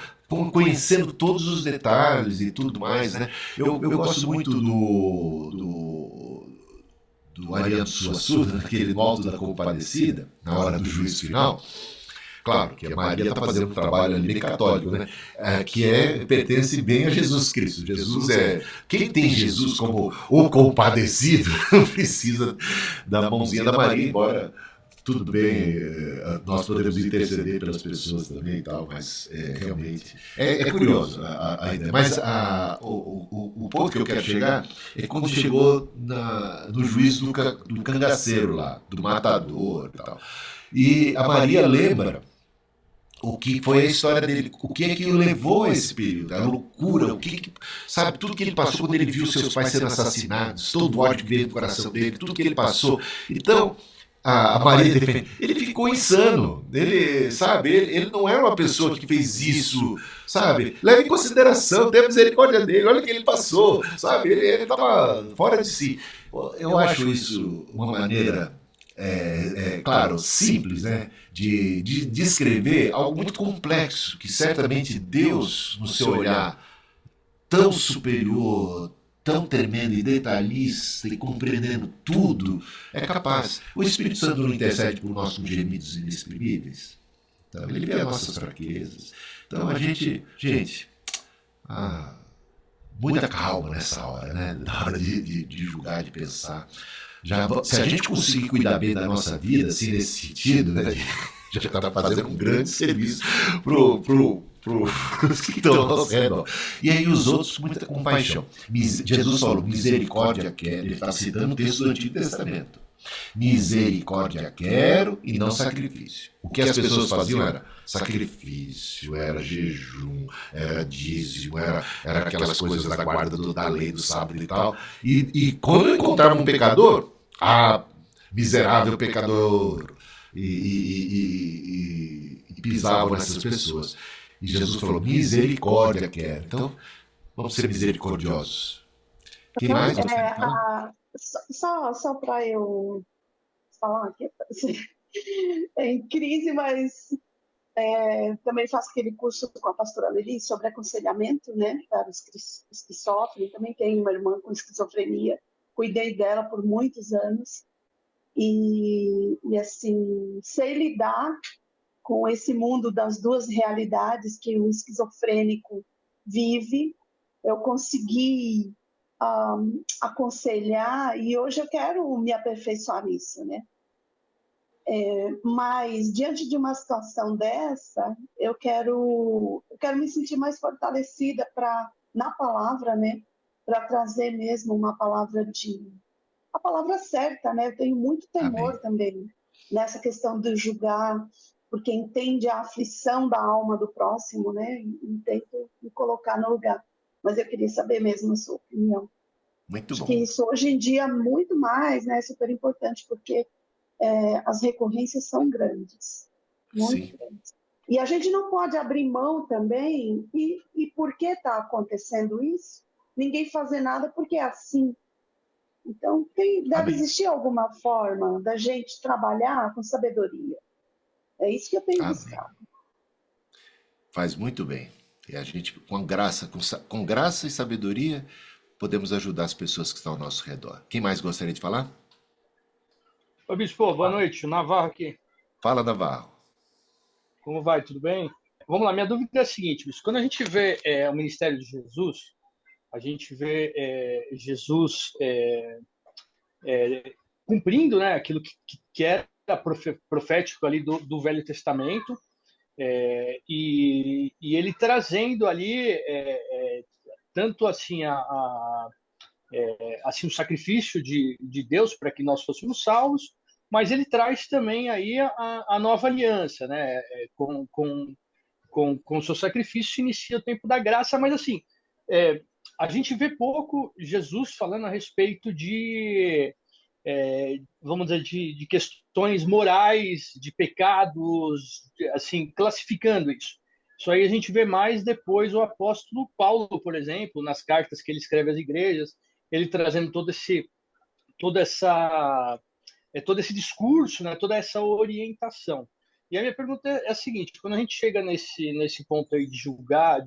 S1: conhecendo todos os detalhes e tudo mais. Né? Eu gosto muito do Ariano Suassuna, naquele no Alto da Compadecida, na hora do juízo final. Claro que a Maria está fazendo um trabalho ali bem católico, né? Pertence bem a Jesus Cristo. Jesus quem tem Jesus como o compadecido não precisa da mãozinha da Maria, embora tudo bem, nós podemos interceder pelas pessoas também e tal, mas realmente é curioso a ideia. Mas o ponto que eu quero chegar é quando chegou no juízo do cangaceiro lá, do matador e tal. E a Maria lembra o que foi a história dele, o que é que o levou a esse período, a loucura, sabe, tudo que ele passou quando ele viu seus pais sendo assassinados, todo o ódio que veio do coração dele, tudo que ele passou. Então, a Maria defende, ele ficou insano, ele não era uma pessoa que fez isso, sabe, leva em consideração, tenha misericórdia dele, olha o que ele passou, sabe, ele estava fora de si. Eu acho isso uma maneira... claro, simples, né, de descrever algo muito complexo, que certamente Deus, no seu olhar tão superior, tão tremendo e detalhista e compreendendo tudo, é capaz. O Espírito Santo não intercede por nossos gemidos inexprimíveis. Então, ele vê as nossas fraquezas. Então, muita calma nessa hora, né, na hora de julgar, de pensar. Se a gente conseguir cuidar bem da nossa vida, assim, nesse sentido, né, já está fazendo um grande serviço para os que estão ao nosso redor. E aí os outros com muita compaixão. Jesus falou, misericórdia quero, ele está citando o texto do Antigo Testamento. Misericórdia quero e não sacrifício. O que as pessoas faziam era sacrifício, era jejum, era dízimo, era aquelas coisas da guarda da lei, do sábado e tal. E quando encontravam um pecador, miserável pecador, e pisavam nessas pessoas. E Jesus falou, misericórdia quero. Então, vamos ser misericordiosos. Quem mais?
S2: Só para eu falar aqui, em crise, mas também faço aquele curso com a pastora Lili sobre aconselhamento, né, para os que sofrem. Também tenho uma irmã com esquizofrenia, cuidei dela por muitos anos e assim, sei lidar com esse mundo das duas realidades que o esquizofrênico vive. Eu consegui aconselhar e hoje eu quero me aperfeiçoar nisso, né? Mas diante de uma situação dessa, eu quero me sentir mais fortalecida na palavra, né? Para trazer mesmo uma palavra a palavra certa, né? Eu tenho muito temor também nessa questão de julgar, porque entende a aflição da alma do próximo, né? E tento me colocar no lugar. Mas eu queria saber mesmo a sua opinião.
S1: Muito bom.
S2: Acho que isso hoje em dia muito mais, né? É super importante, porque as recorrências são grandes, muito grandes. E a gente não pode abrir mão também, e por que está acontecendo isso? Ninguém fazer nada porque é assim. Então, deve existir alguma forma da gente trabalhar com sabedoria. É isso que eu tenho buscado.
S1: Faz muito bem. E a gente, com graça e sabedoria, podemos ajudar as pessoas que estão ao nosso redor. Quem mais gostaria de falar?
S9: Ô, Bispo, boa noite. O Navarro aqui.
S1: Fala, Navarro.
S9: Como vai? Tudo bem? Vamos lá, minha dúvida é a seguinte, Bispo. Quando a gente vê o ministério de Jesus, a gente vê Jesus cumprindo, né, aquilo que era profético ali do Velho Testamento, e ele trazendo ali tanto assim assim o sacrifício de Deus para que nós fôssemos salvos, mas ele traz também aí a nova aliança, né? Com o seu sacrifício se inicia o tempo da graça, mas assim a gente vê pouco Jesus falando a respeito vamos dizer, de questões morais, de pecados, assim, classificando isso. Isso aí a gente vê mais depois o apóstolo Paulo, por exemplo, nas cartas que ele escreve às igrejas, ele trazendo todo esse discurso, né, toda essa orientação. E a minha pergunta é a seguinte: quando a gente chega nesse ponto aí de julgar,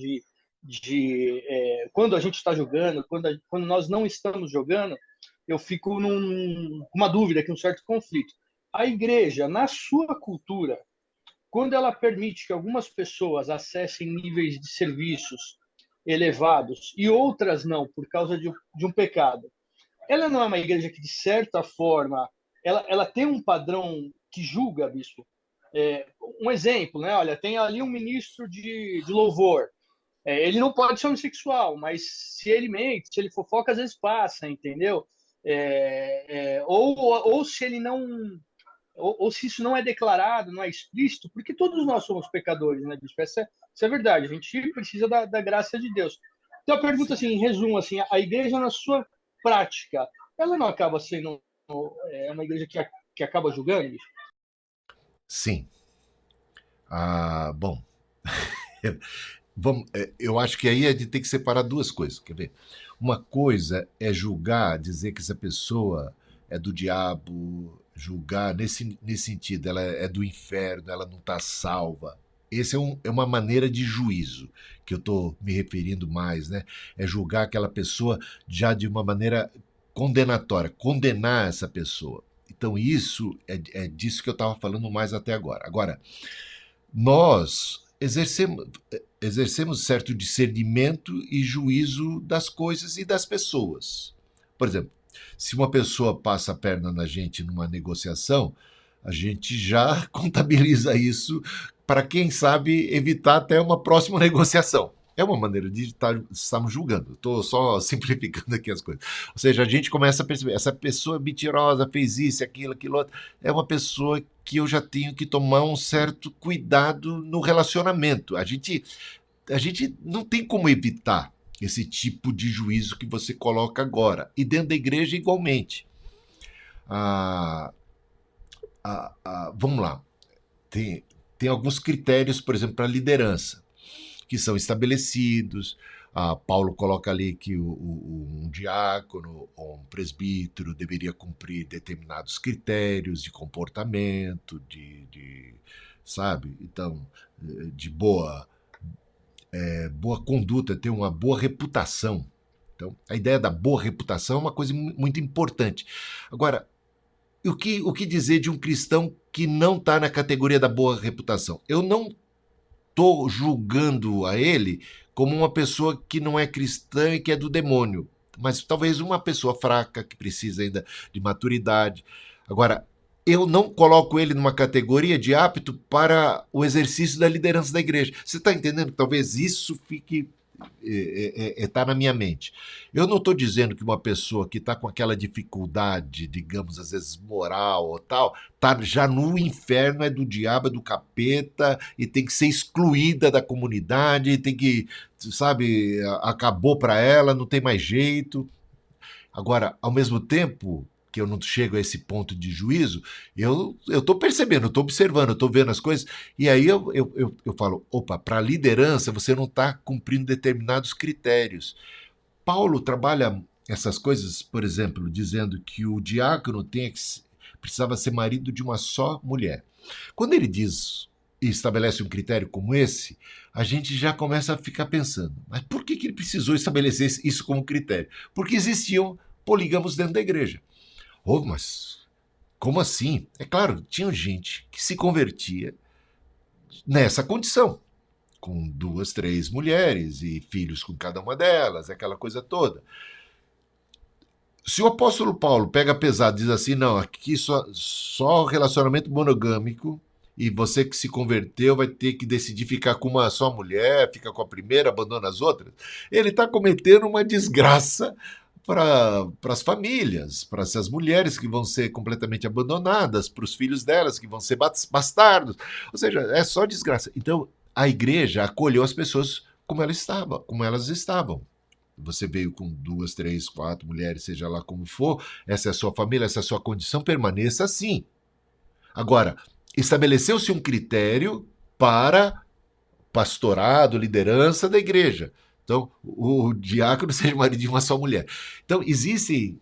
S9: quando a gente está jogando, quando nós não estamos jogando, eu fico uma dúvida, aqui, um certo conflito. A igreja, na sua cultura, quando ela permite que algumas pessoas acessem níveis de serviços elevados e outras não, por causa de um pecado, ela não é uma igreja que, de certa forma, ela tem um padrão que julga, Bispo? Um exemplo, né? Olha, tem ali um ministro de louvor. Ele não pode ser homossexual, mas se ele mente, se ele fofoca, às vezes passa, entendeu? Ou se ele não, ou se isso não é declarado, não é explícito, porque todos nós somos pecadores, né, Bispo? Isso é verdade. A gente precisa da graça de Deus. Então, a pergunta, assim, em resumo, assim, a igreja, na sua prática, ela não acaba sendo uma igreja que acaba julgando, Bispo?
S1: Sim. Bom, eu acho que aí a gente tem que separar duas coisas. Quer ver? Uma coisa é julgar, dizer que essa pessoa é do diabo, julgar nesse sentido, ela é do inferno, ela não está salva. Essa é uma maneira de juízo que eu estou me referindo mais, né? É julgar aquela pessoa já de uma maneira condenatória, condenar essa pessoa. Então isso é disso que eu estava falando mais até agora. Agora, nós exercemos certo discernimento e juízo das coisas e das pessoas. Por exemplo, se uma pessoa passa a perna na gente numa negociação, a gente já contabiliza isso para, quem sabe, evitar até uma próxima negociação. É uma maneira de estarmos julgando. Estou só simplificando aqui as coisas. Ou seja, a gente começa a perceber, essa pessoa mentirosa fez isso, aquilo, outro. É uma pessoa que eu já tenho que tomar um certo cuidado no relacionamento. A gente não tem como evitar esse tipo de juízo que você coloca agora. E dentro da igreja, igualmente. Vamos lá. Tem alguns critérios, por exemplo, para liderança, que são estabelecidos. Paulo coloca ali que um diácono ou um presbítero deveria cumprir determinados critérios de comportamento, sabe? Então, de boa conduta, ter uma boa reputação. Então, a ideia da boa reputação é uma coisa muito importante. Agora, o que dizer de um cristão que não está na categoria da boa reputação? Eu não estou julgando a ele como uma pessoa que não é cristã e que é do demônio, mas talvez uma pessoa fraca, que precisa ainda de maturidade. Agora, eu não coloco ele numa categoria de apto para o exercício da liderança da igreja. Você está entendendo? Talvez isso fique está na minha mente. Eu não estou dizendo que uma pessoa que está com aquela dificuldade, digamos, às vezes moral ou tal, está já no inferno, é do diabo, é do capeta, e tem que ser excluída da comunidade, tem que, sabe, acabou para ela, não tem mais jeito. Agora, ao mesmo tempo que eu não chego a esse ponto de juízo, eu estou percebendo, eu estou observando, eu estou vendo as coisas, e aí eu falo, opa, para a liderança você não está cumprindo determinados critérios. Paulo trabalha essas coisas, por exemplo, dizendo que o diácono precisava ser marido de uma só mulher. Quando ele diz e estabelece um critério como esse, a gente já começa a ficar pensando, mas por que ele precisou estabelecer isso como critério? Porque existiam polígamos dentro da igreja. Oh, mas como assim? É claro, tinha gente que se convertia nessa condição, com 2, 3 mulheres e filhos com cada uma delas, aquela coisa toda. Se o apóstolo Paulo pega pesado e diz assim, não, aqui só relacionamento monogâmico, e você que se converteu vai ter que decidir ficar com uma só mulher, fica com a primeira, abandona as outras, ele está cometendo uma desgraça para as famílias, para essas mulheres que vão ser completamente abandonadas, para os filhos delas que vão ser bastardos. Ou seja, é só desgraça. Então, a igreja acolheu as pessoas como elas estavam. Você veio com 2, 3, 4 mulheres, seja lá como for, essa é a sua família, essa é a sua condição, permaneça assim. Agora, estabeleceu-se um critério para pastorado, liderança da igreja. Então, o diácono seja marido de uma só mulher. Então, existe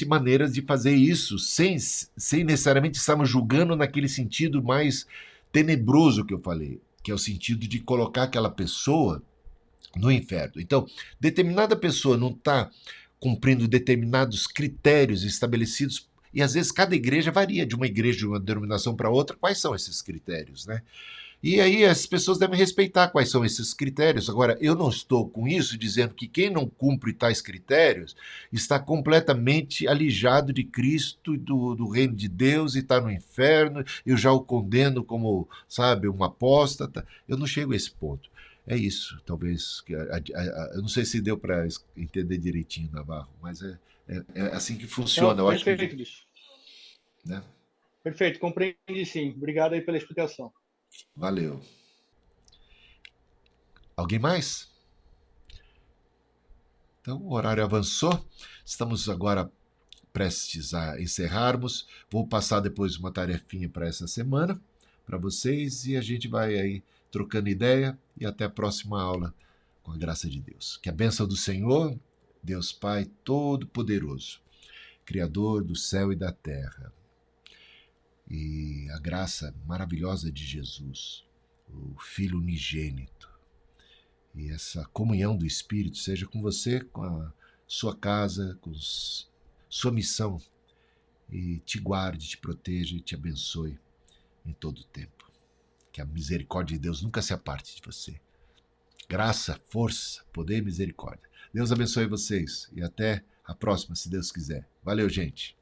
S1: maneiras de fazer isso sem necessariamente estarmos julgando naquele sentido mais tenebroso que eu falei, que é o sentido de colocar aquela pessoa no inferno. Então, determinada pessoa não está cumprindo determinados critérios estabelecidos, e às vezes cada igreja varia de uma igreja, de uma denominação para outra, quais são esses critérios, né? E aí as pessoas devem respeitar quais são esses critérios. Agora, eu não estou com isso dizendo que quem não cumpre tais critérios está completamente alijado de Cristo e do reino de Deus e está no inferno, eu já o condeno como, sabe, um apóstata. Eu não chego a esse ponto. É isso, talvez. Eu não sei se deu para entender direitinho, Navarro, mas é assim que funciona.
S9: Não,
S1: eu acho
S9: perfeito,
S1: que,
S9: bicho.
S1: né?
S9: Perfeito, compreendi sim. Obrigado aí pela explicação.
S1: Valeu. Alguém mais? Então, o horário avançou. Estamos agora prestes a encerrarmos. Vou passar depois uma tarefinha para essa semana, para vocês, e a gente vai aí trocando ideia e até a próxima aula, com a graça de Deus. Que a bênção do Senhor, Deus Pai Todo-Poderoso, Criador do céu e da terra, e a graça maravilhosa de Jesus, o Filho unigênito, e essa comunhão do Espírito seja com você, com a sua casa, com sua missão, e te guarde, te proteja e te abençoe em todo o tempo. Que a misericórdia de Deus nunca se aparte de você. Graça, força, poder e misericórdia. Deus abençoe vocês e até a próxima, se Deus quiser. Valeu, gente!